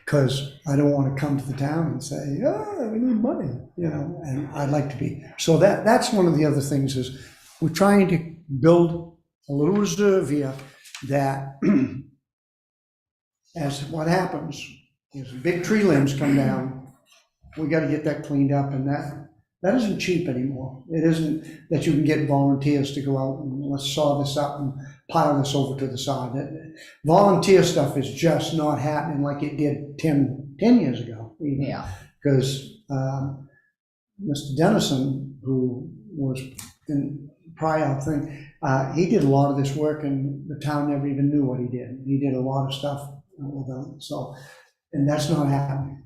Because I don't want to come to the town and say, oh, we need money, and I'd like to be. So that's one of the other things is we're trying to build a little reserve here that as what happens is big tree limbs come down, we got to get that cleaned up, and that isn't cheap anymore. It isn't that you can get volunteers to go out and let's saw this up and pile this over to the side. Volunteer stuff is just not happening like it did 10 years ago. Yeah. Because Mr. Dennison, who was in prior thing, he did a lot of this work and the town never even knew what he did. He did a lot of stuff with them. So, and that's not happening.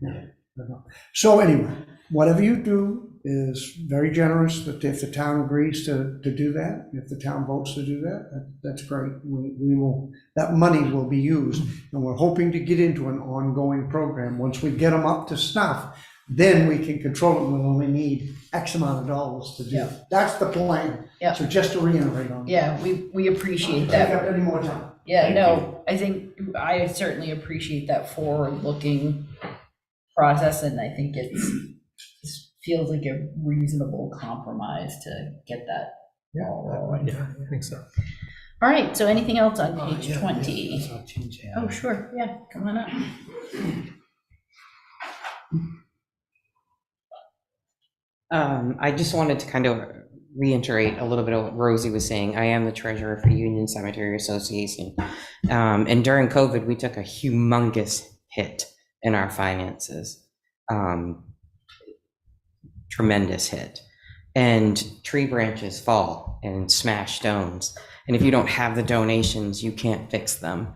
So anyway, whatever you do is very generous. That if the town agrees to do that, if the town votes to do that, that's great. We will, that money will be used, and we're hoping to get into an ongoing program. Once we get them up to snuff, then we can control it. We'll only need X amount of dollars to do it. That's the plan. Yeah. So just to reiterate on that. Yeah, we appreciate Take that. up any more time. Yeah, Thank no, I think I certainly appreciate that forward-looking process, and I think it feels like a reasonable compromise to get that all rolling. Yeah, I think so. All right, so anything else on Oh, page yeah, 20? yeah, I'll change that. Oh, sure, yeah, come on up. I just wanted to kind of reiterate a little bit of what Rosie was saying. I am the treasurer for Union Cemetery Association. And during COVID, we took a humongous hit in our finances. Tremendous hit. And tree branches fall and smash stones. And if you don't have the donations, you can't fix them.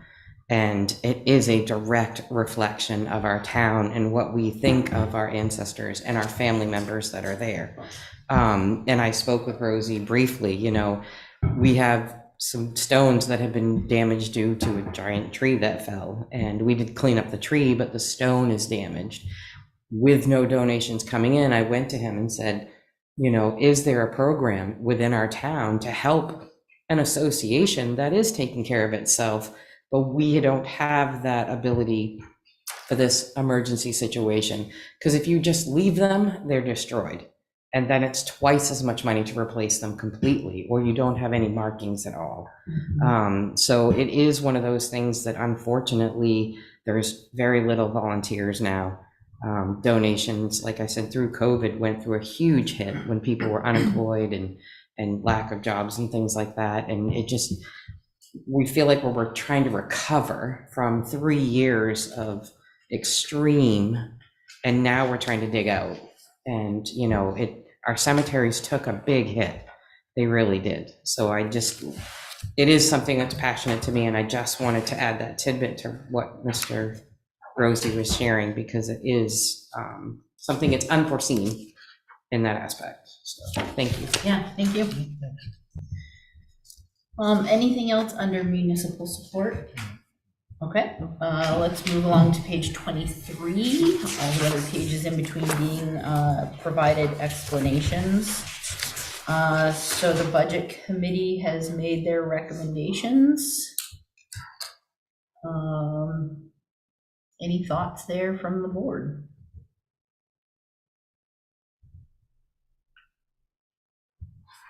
And it is a direct reflection of our town and what we think of our ancestors and our family members that are there. And I spoke with Rosie briefly. We have some stones that have been damaged due to a giant tree that fell. And we did clean up the tree, but the stone is damaged. With no donations coming in, I went to him and said, is there a program within our town to help an association that is taking care of itself, but we don't have that ability for this emergency situation? Because if you just leave them, they're destroyed. And then it's twice as much money to replace them completely, or you don't have any markings at all. So it is one of those things that unfortunately there's very little volunteers now. Donations, like I said, through COVID went through a huge hit when people were unemployed and lack of jobs and things like that. And we feel like we're trying to recover from 3 years of extreme, and now we're trying to dig out. And, our cemeteries took a big hit. They really did. So it is something that's passionate to me. And I just wanted to add that tidbit to what Mr. Rosie was sharing, because it is something it's unforeseen in that aspect. So thank you. Yeah, thank you. Anything else under municipal support? Okay, let's move along to page 23. All the other pages in between being provided explanations. So the budget committee has made their recommendations. Any thoughts there from the board?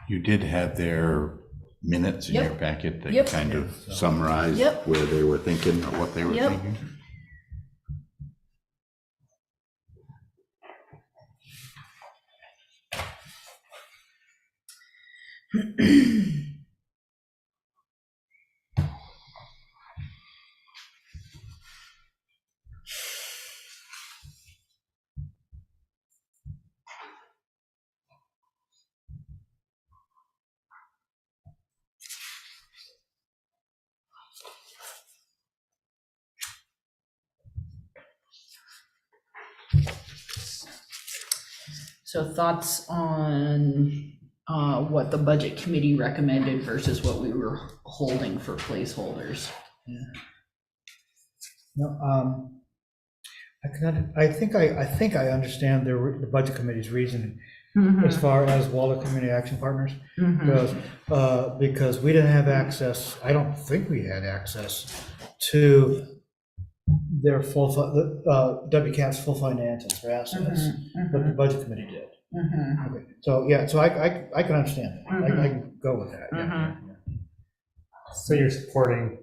You did have their minutes in your Yep. packet that Yep. kind of summarized Yep. where they were thinking or what they were Yep. thinking. So thoughts on what the budget committee recommended versus what we were holding for placeholders? No, I think I understand the budget committee's reasoning as far as Waldo Community Action Partners, because we didn't have access, I don't think we had access to their WCAP's full financials for assets, but the budget committee did. Okay. So, yeah, so I can understand that. I can go with that, yeah. So you're supporting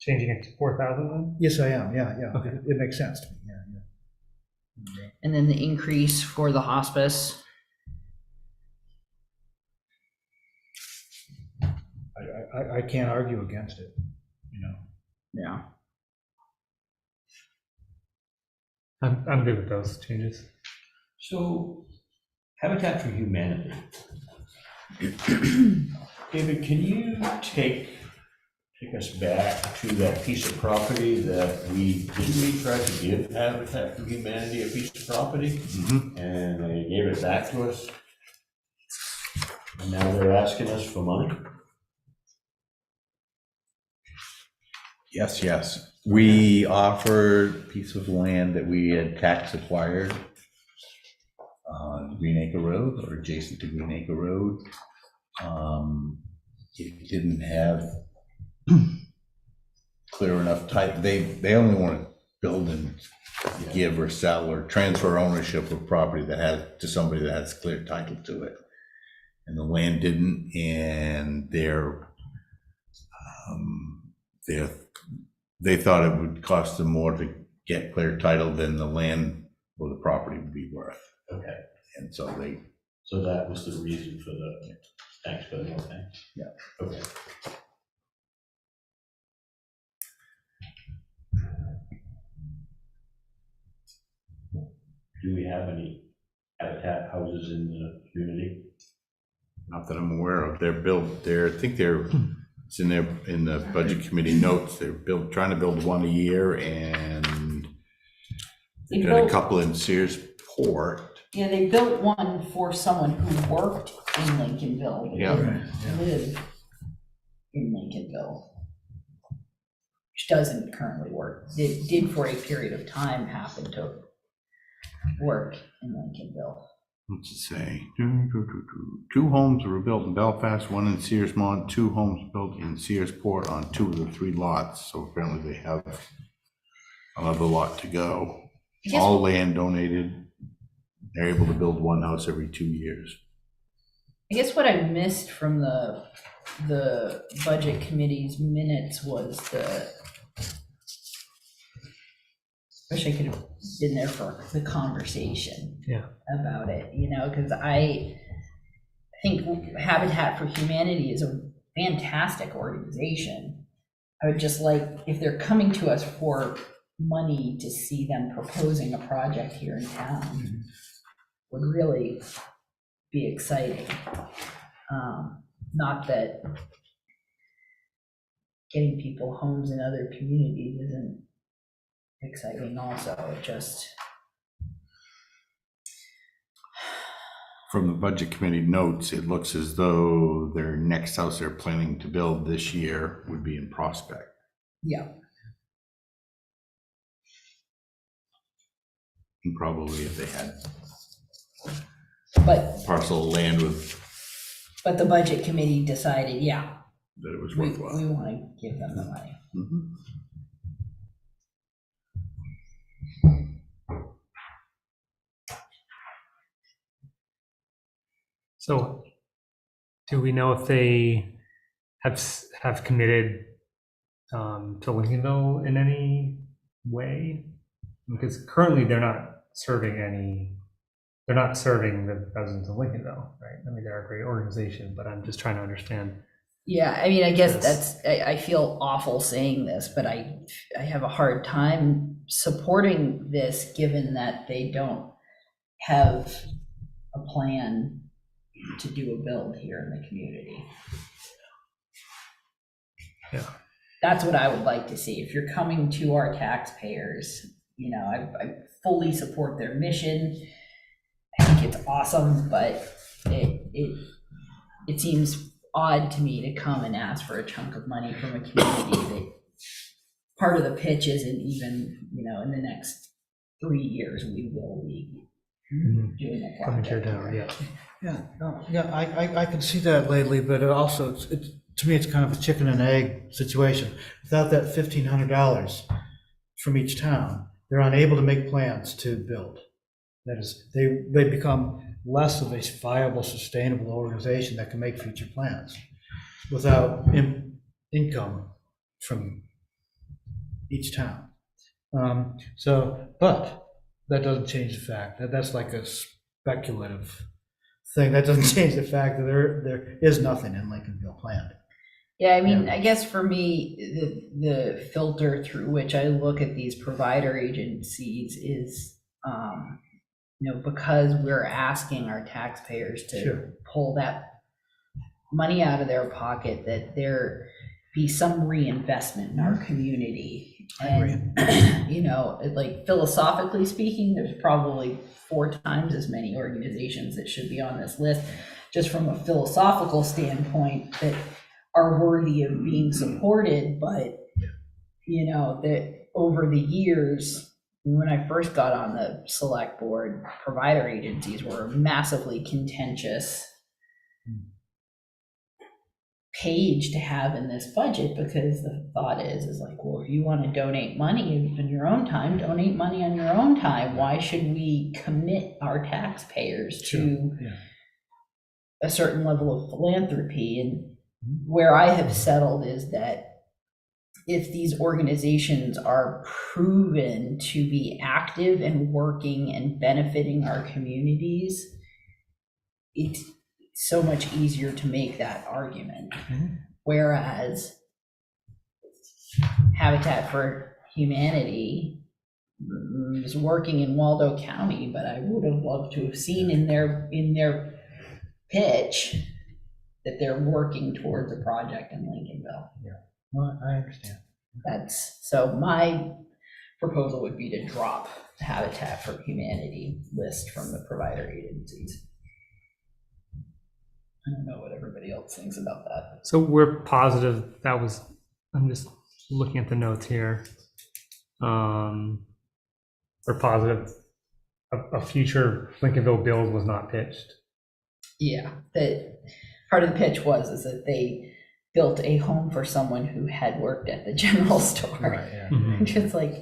changing it to 4,000 then? Yes, I am, yeah. Okay. It makes sense to me, yeah. And then the increase for the hospice? I can't argue against it, Yeah. I'm good with those changes. So, Habitat for Humanity. David, can you take us back to that piece of property that didn't we try to give Habitat for Humanity a piece of property? And they gave it back to us? And now they're asking us for money? Yes. We offered a piece of land that we had tax acquired on Green Acre Road or adjacent to Green Acre Road. It didn't have clear enough type. They only want to build and give or sell or transfer ownership of property to somebody that has clear title to it. And the land didn't, and their They thought it would cost them more to get clear title than the land or the property would be worth. Okay, And so they, so that was the reason for the, thanks for the more thanks. Yeah. Okay. Do we have any habitat houses in the community? not that I'm aware of, I think it's in the budget committee notes, they're trying to build one a year, and they've got a couple in Searsport. Yeah, they built one for someone who worked in Lincolnville, but Yeah. didn't live in Lincolnville, which doesn't currently work. It did for a period of time happen to work in Lincolnville. What's it say? 2 homes were built in Belfast, 1 in Searsmont, 2 homes built in Searsport on 2 of the 3 lots. So apparently they have another lot to go. I guess- All land donated. They're able to build 1 house every 2 years. I guess what I missed from the budget committee's minutes was wish I could have been there for the conversation about it, because I think Habitat for Humanity is a fantastic organization. I would just like, if they're coming to us for money, to see them proposing a project here in town would really be exciting. Not that getting people homes in other communities isn't exciting also, it just. From the budget committee notes, it looks as though their next house they're planning to build this year would be in Prospect. Yeah. And probably if they had But, parcel of land with, but the budget committee decided, that it was we worthwhile. want to give them the money. Mhm. So do we know if they have committed to Lincolnville in any way? Because currently they're not serving the residents of Lincolnville, right? I mean, they're a great organization, but I'm just trying to understand. Yeah, I mean, I guess Yes. I feel awful saying this, but I have a hard time supporting this, given that they don't have a plan to do a build here in the community. Yeah. That's what I would like to see. If you're coming to our taxpayers, I fully support their mission. I think it's awesome, but it seems odd to me to come and ask for a chunk of money from a community that part of the pitch isn't even, in the next 3 years, we will be doing a Coming project. down, here. I can see that lately, but it also, to me, it's kind of a chicken and egg situation. Without that $1,500 from each town, they're unable to make plans to build. That is, they become less of a viable, sustainable organization that can make future plans without income from each town. But that doesn't change the fact that that's like a speculative thing. That doesn't change the fact that there is nothing in Lincolnville planned. Yeah, I mean, I guess for me, the filter through which I look at these provider agencies is, because we're asking our taxpayers to Sure. pull that money out of their pocket, that there be some reinvestment in our community. And, like philosophically speaking, there's probably 4 times as many organizations that should be on this list, just from a philosophical standpoint, that are worthy of being supported. But, that over the years, when I first got on the select board, provider agencies were a massively contentious page to have in this budget, because the thought is like, well, if you want to donate money in your own time, donate money on your own time. Why should we commit our taxpayers to a certain level of philanthropy? And where I have settled is that if these organizations are proven to be active and working and benefiting our communities, it's so much easier to make that argument. Whereas Habitat for Humanity is working in Waldo County, but I would have loved to have seen in their pitch that they're working towards a project in Lincolnville. Well, I understand. So my proposal would be to drop the Habitat for Humanity list from the provider agencies. I don't know what everybody else thinks about that. So we're positive that was, I'm just looking at the notes here. We're positive a future Lincolnville build was not pitched. Yeah, that part of the pitch is that they built a home for someone who had worked at the general store. Right, yeah. Mhm. Just like,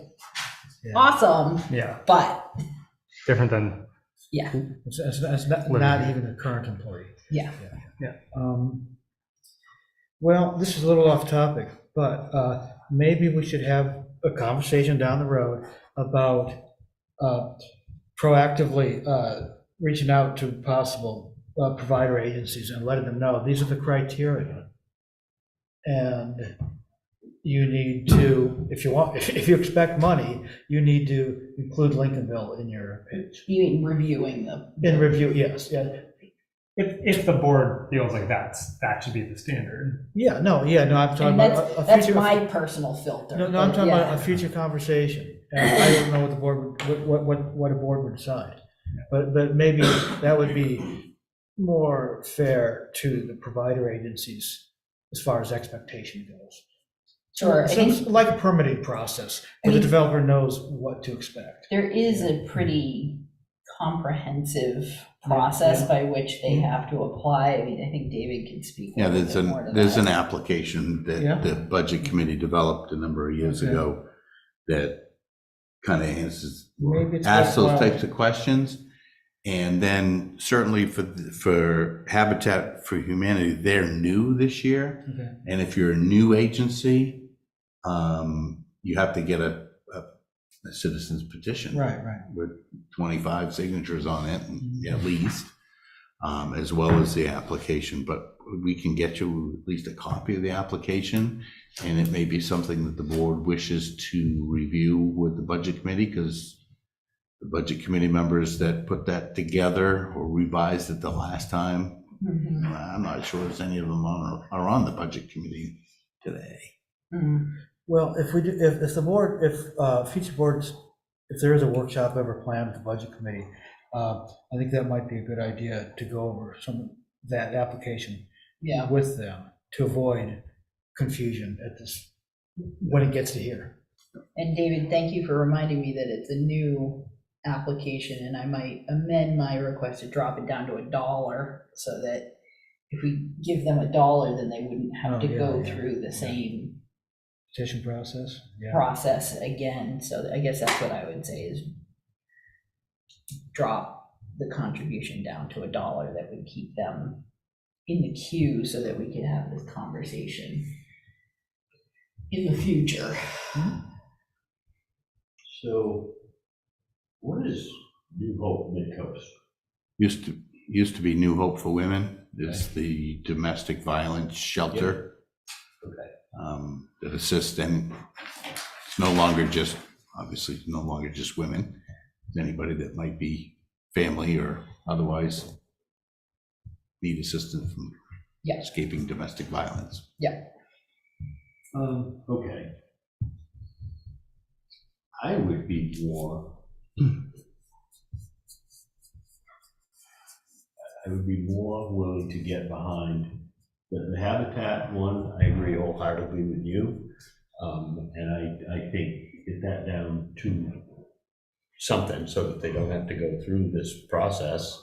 Yeah. awesome, Yeah, but different than, yeah, It's not even a current employee. yeah. Well, this is a little off topic, but maybe we should have a conversation down the road about proactively reaching out to possible provider agencies and letting them know these are the criteria. And you need to, if you expect money, you need to include Lincolnville in your pitch. You mean reviewing them? In review, yes, yeah. if the board feels like that should be the standard. Yeah, no, I'm talking And about a that's future. my personal filter. No, I'm but talking yeah. about a future conversation, and I don't know what the board, what a board would decide. But maybe that would be more fair to the provider agencies as far as expectation goes. Sure, I think So, like a permitting process, where the developer knows what to expect. there is a pretty comprehensive process by which they have to apply. I mean, I think David can speak. a Yeah, little there's bit more to there's that. an application Yeah. that the budget committee developed a number of years Okay. ago that kind of answers, Maybe it's asks those worthwhile. types of questions. And then certainly for Habitat for Humanity, they're new this year. Okay. And if you're a new agency, you have to get a citizen's petition. Right. With 25 signatures on it, at least, as well as the application. But we can get you at least a copy of the application, and it may be something that the board wishes to review with the budget committee, because the budget committee members that put that together or revised it the last time, Mhm. I'm not sure if any of them are on the budget committee today. Mhm. Well, if we do, if the board, if future boards, if there is a workshop ever planned with the budget committee, I think that might be a good idea to go over that application Yeah, with them to avoid confusion at this, when it gets to here. and David, thank you for reminding me that it's a new application, and I might amend my request to drop it down to $1, so that if we give them $1, then they wouldn't have Oh, to yeah, go yeah, through the yeah. same Petition process, yeah. process again. So I guess that's what I would say is drop the contribution down to $1. That would keep them in the queue so that we could have this conversation in the future. So what is New Hope Midcoast? Used to be New Hope for Women. It's the domestic violence shelter. Okay. That assists, and it's no longer just, obviously, it's no longer just women. It's anybody that might be family or otherwise need assistance from Yeah. escaping domestic violence. Okay. I would be more willing to get behind the Habitat one. I agree wholeheartedly with you. And I think get that down to something so that they don't have to go through this process.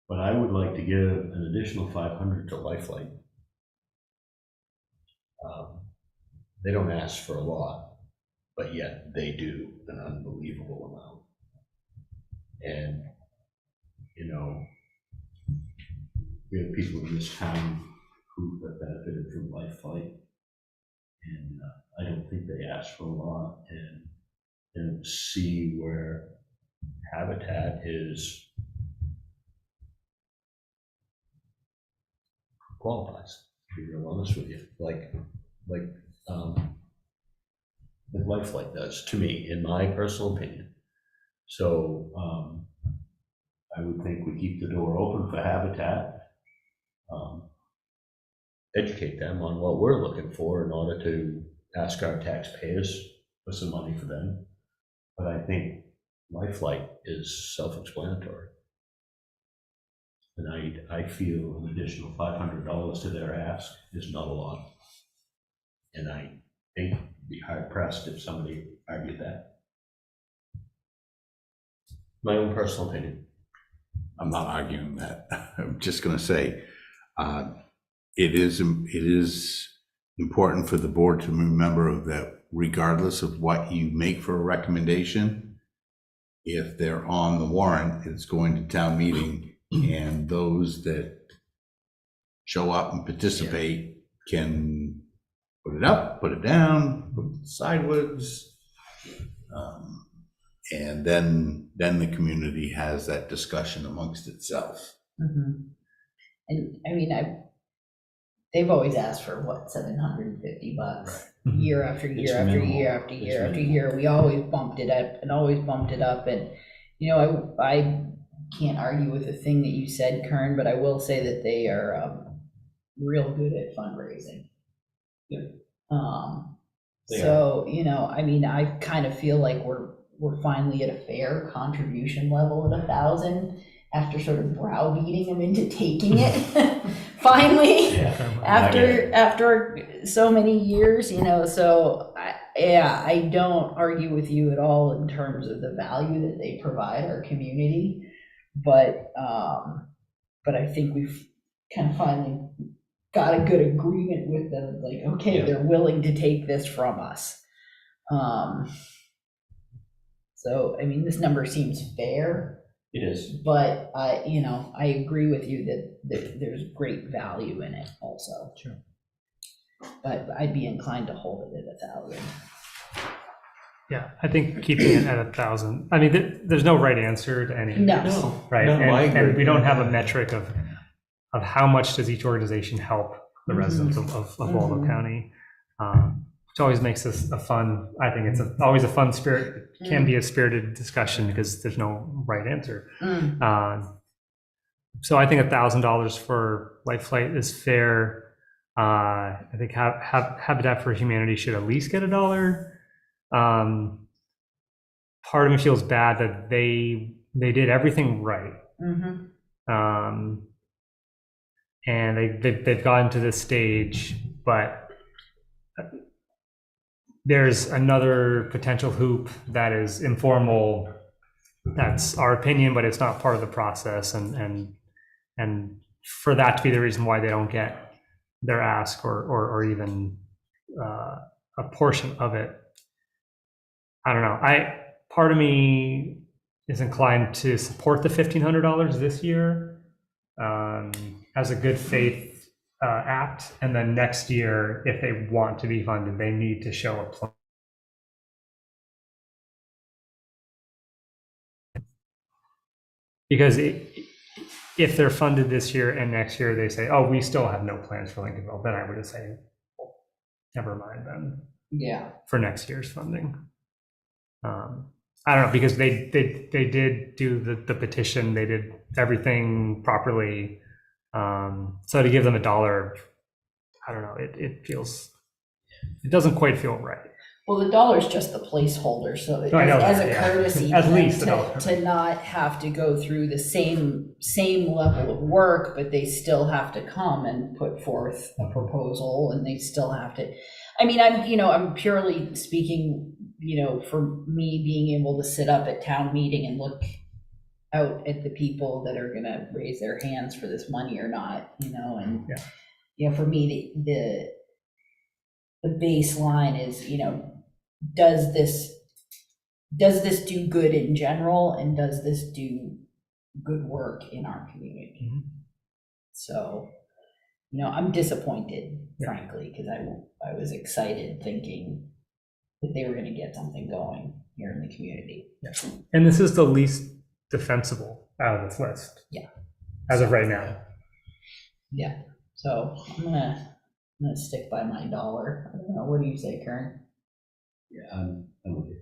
But I would like to give an additional 500 to Lifeline. They don't ask for a lot, but yet they do an unbelievable amount. And, you know, we have people in this town who have benefited from Lifeline. And I don't think they asked for a lot, and see where Habitat is qualifies, to be real honest with you, like Lifelike does, to me, in my personal opinion. So I would think we keep the door open for Habitat, educate them on what we're looking for in order to ask our taxpayers for some money for them. But I think Lifelike is self-explanatory. And I feel an additional $500 to their ask is not a lot. And I think it'd be hard pressed if somebody argued that. My own personal opinion. I'm not arguing that. I'm just going to say, it is important for the board to remember that regardless of what you make for a recommendation, if they're on the warrant, it's going to town meeting, and those that show up and participate can put it up, put it down, put it sideways. And then the community has that discussion amongst itself. Mhm. And I mean, they've always asked for what, $750 year after It's year after minimal. year after It's year after minimal. year. We always bumped it up and always bumped it up. And, you know, I can't argue with the thing that you said, Kern, but I will say that they are real good at fundraising. Yeah. They So, you know, I mean, I kind of feel like we're finally at a fair contribution level at 1,000 after sort of browbeating them into taking it. Finally, Yeah. after so many years, you know, so I don't argue with you at all in terms of the value that they provide our community, but I think we've kind of finally got a good agreement with them, like, okay, Yeah. they're willing to take this from us. So, I mean, this number seems fair, It is. but you know, I agree with you that there's great value in it also. Sure. But I'd be inclined to hold it at 1,000. Yeah, I think keeping it at 1,000. I mean, there's no right answer to any of No. this, right? No, I And agree. we don't have a metric of how much does each organization help the residents of Waldo County. Which always makes this a fun, I think it's always a fun spirit, it can be a spirited discussion because there's no right answer. So I think $1,000 for Lifelike is fair. I think Habitat for Humanity should at least get $1. Part of me feels bad that they did everything right. And they've gotten to this stage, but there's another potential hoop that is informal. That's our opinion, but it's not part of the process. And for that to be the reason why they don't get their ask or even a portion of it, I don't know. Part of me is inclined to support the $1,500 this year as a good faith act, and then next year, if they want to be funded, they need to show a plan. Because if they're funded this year and next year they say, oh, we still have no plans for Lincolnville, then I would just say, well, never mind then Yeah. for next year's funding. I don't know, because they did do the petition, they did everything properly. So to give them $1, I don't know, it doesn't quite feel right. Well, the $1 just the placeholder, so No, I know as that, a yeah. courtesy At to least them $1. to not have to go through the same level of work, but they still have to come and put forth a proposal, and they still have to. I mean, I'm purely speaking, for me being able to sit up at town meeting and look out at the people that are going to raise their hands for this money or not, and for me the baseline is, does this do good in general, and does this do good work in our community? So, I'm disappointed, Yeah. frankly, because I was excited thinking that they were going to get something going here in the community. And this is the least defensible out of this list. Yeah. As of right now. Yeah, so I'm gonna stick by my dollar. I don't know, what do you say, Karen? Yeah, I'm with you.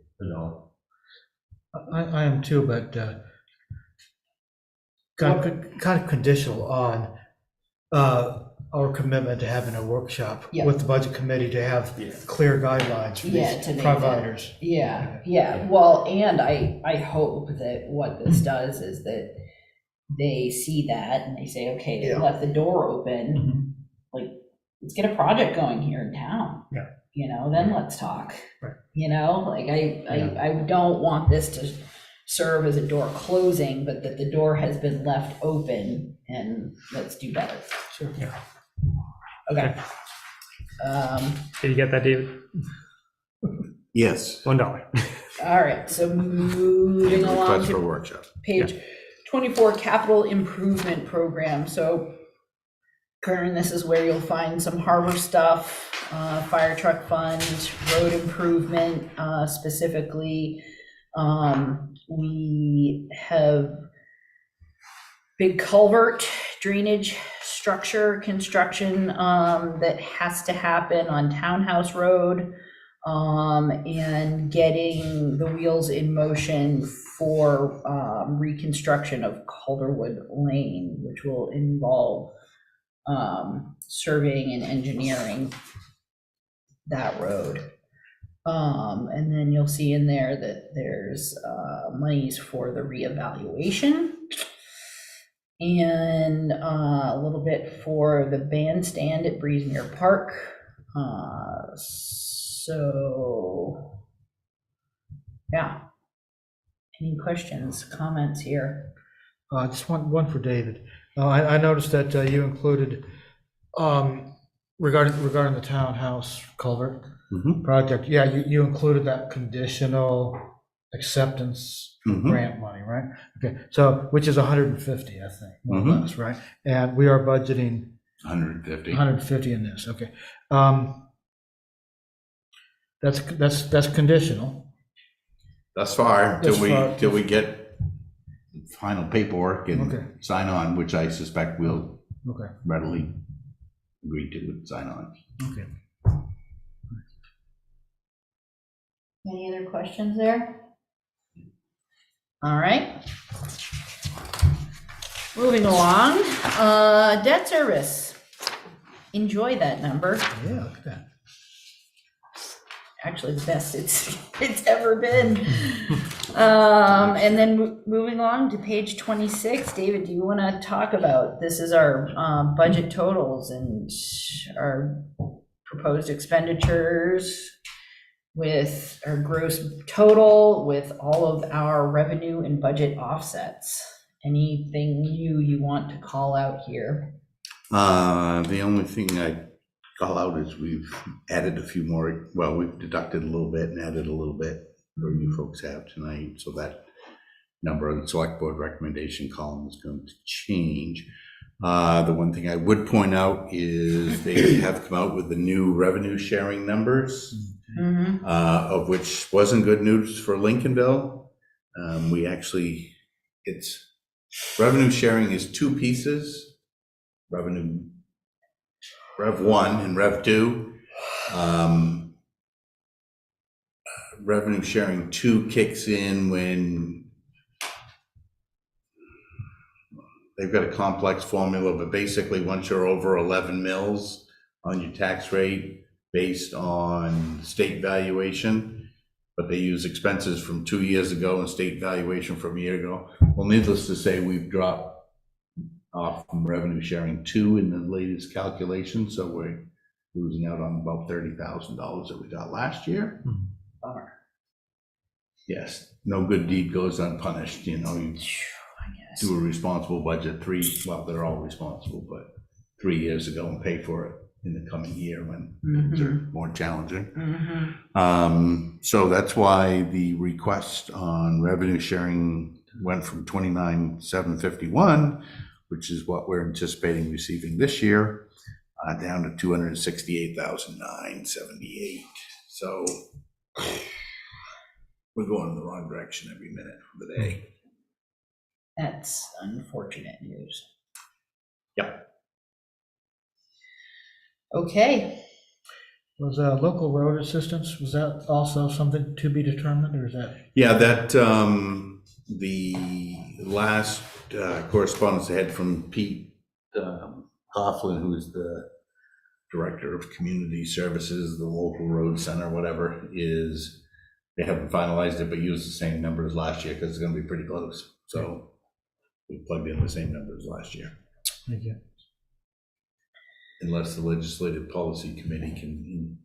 I am too, but kind of conditional on our commitment to having a workshop Yeah. with the budget committee to have clear guidelines for Yeah, these to make providers. Yeah, well, and I hope that what this does is that they see that and they say, okay, they Yeah. left the door open, like, let's get a project going here in town. Yeah. Then let's talk. Right. Like, I don't want this to serve as a door closing, but that the door has been left open, and let's do better. Sure. Yeah. Okay. Did you get that, David? Yes. $1. All right, so moving along Request for to a workshop. page 24, capital improvement program. So Karen, this is where you'll find some harbor stuff, fire truck fund, road improvement, specifically. We have big culvert drainage structure construction that has to happen on Townhouse Road, and getting the wheels in motion for reconstruction of Calderwood Lane, which will involve surveying and engineering that road. And then you'll see in there that there's monies for the reevaluation and a little bit for the bandstand at Breezemere Park. So, yeah. Any questions, comments here? Just one for David. I noticed that you included, regarding the townhouse culvert project, yeah, you included that conditional acceptance grant money, right? Okay, so, which is 150, I think, more or less, right? And we are budgeting 150. 150 in this, okay. That's conditional. Thus far, Thus far. till we get final paperwork and Okay. sign on, which I suspect we'll Okay, readily agree to and sign on. okay. Any other questions there? All right. Moving along, debt service. Enjoy that number. Yeah, look at that. Actually, the best it's ever been. And then moving on to page 26, David, do you want to talk about, this is our budget totals and our proposed expenditures with our gross total, with all of our revenue and budget offsets. Anything new you want to call out here? The only thing I call out is we've added a few more, well, we've deducted a little bit and added a little bit where you folks have tonight, so that number on the select board recommendation column is going to change. The one thing I would point out is they have come out with the new revenue sharing numbers, of which wasn't good news for Lincolnville. We actually, it's, revenue sharing is two pieces, Rev 1 and Rev 2. Revenue sharing 2 kicks in when they've got a complex formula, but basically once you're over 11 mils on your tax rate based on state valuation, but they use expenses from 2 years ago and state valuation from a year ago. Well, needless to say, we've dropped off from revenue sharing 2 in the latest calculation, so we're losing out on about $30,000 that we got last year. Bummer. Yes, no good deed goes unpunished, you I guess. do a responsible budget they're all responsible, but 3 years ago and pay for it in the coming year when things are more challenging. So that's why the request on revenue sharing went from 29,751, which is what we're anticipating receiving this year, down to 268,978. So we're going in the wrong direction every minute of the day. That's unfortunate news. Yep. Okay, Was local road assistance, was that also something to be determined, or is that? Yeah, that, the last correspondence I had from Pete Coughlin, who's the Director of Community Services, the local road center, whatever, is they haven't finalized it, but used the same number as last year because it's gonna be pretty close. So we plugged in the same number as last year, Thank you. unless the Legislative Policy Committee can,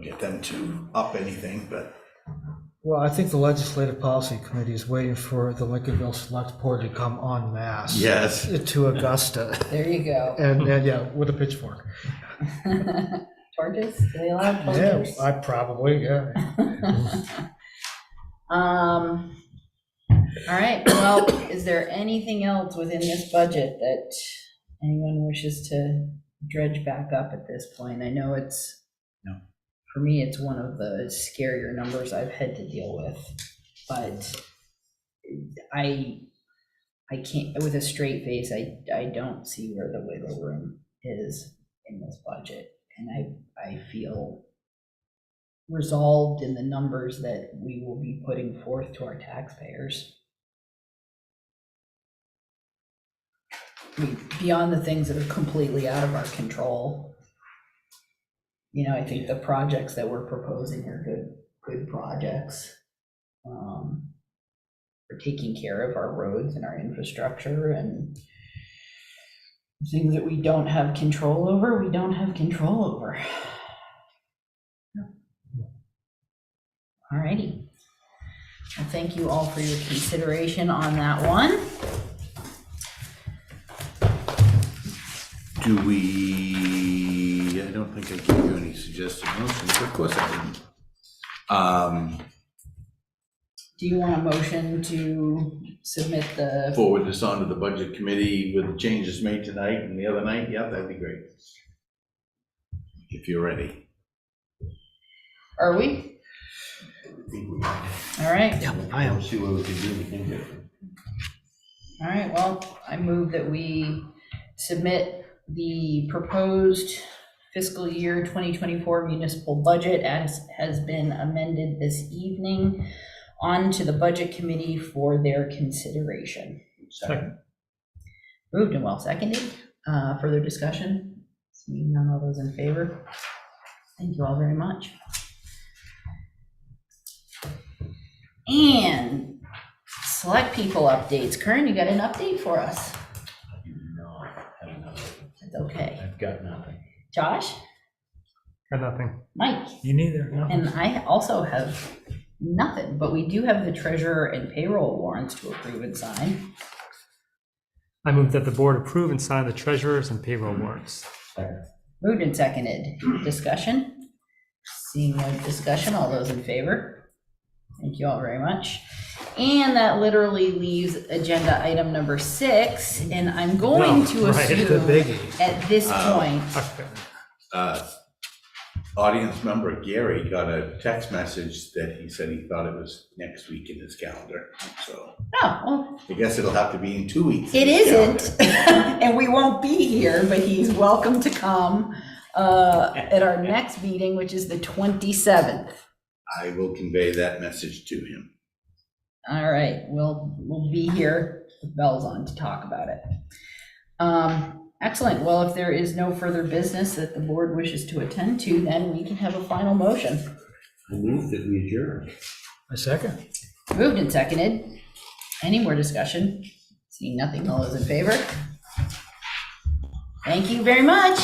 get them to up anything, but Well, I think the Legislative Policy Committee is waiting for the Lincolnville Select Board to come en masse. yes. To Augusta, there you go. and yeah, with a pitchfork. Torches, do they allow torches? Yeah, I probably, yeah. All right, well, is there anything else within this budget that anyone wishes to dredge back up at this point? I know it's, for me, it's one of the scarier numbers I've had to deal with, but I can't, with a straight face, I don't see where the wiggle room is in this budget. And I feel resolved in the numbers that we will be putting forth to our taxpayers. I mean, beyond the things that are completely out of our control. I think the projects that we're proposing are good projects. We're taking care of our roads and our infrastructure, and things that we don't have control over, we don't have control over. All righty. Well, thank you all for your consideration on that one. Do we, I don't think I gave you any suggested motions, of course I didn't. Do you want a motion to submit the, Forward this on to the budget committee with the changes made tonight and the other night, yeah, that'd be great. If you're ready. are we? All right. Yeah, I am. See what we can do, we can do. All right, well, I move that we submit the proposed fiscal year 2024 municipal budget as has been amended this evening on to the budget committee for their consideration. Second. Moved and well seconded. Further discussion? Seeing none, all those in favor? Thank you all very much. And select people updates. Kern, you got an update for us? I do not have nothing. It's okay. I've got nothing. Josh? Got nothing. Mike? You neither, no? And I also have nothing, but we do have the treasurer and payroll warrants to approve and sign. I move that the board approve and sign the treasurer's and payroll warrants. Second. Moved and seconded. Discussion? Seeing no discussion, all those in favor? Thank you all very much. And that literally leaves agenda item number 6, and I'm going to right, the assume biggie. at this point, Okay. Audience member Gary got a text message that he said he thought it was next week in his calendar. So oh, well, I guess it'll have to be in 2 weeks. in it his isn't, calendar. and we won't be here, but he's welcome to come at our next meeting, which is the 27th. I will convey that message to him. All right, we'll be here with bells on to talk about it. Excellent. Well, if there is no further business that the board wishes to attend to, then we can have a final motion. I move that we adjourn. A second. Moved and seconded. Any more discussion? Seeing nothing, all those in favor? Thank you very much.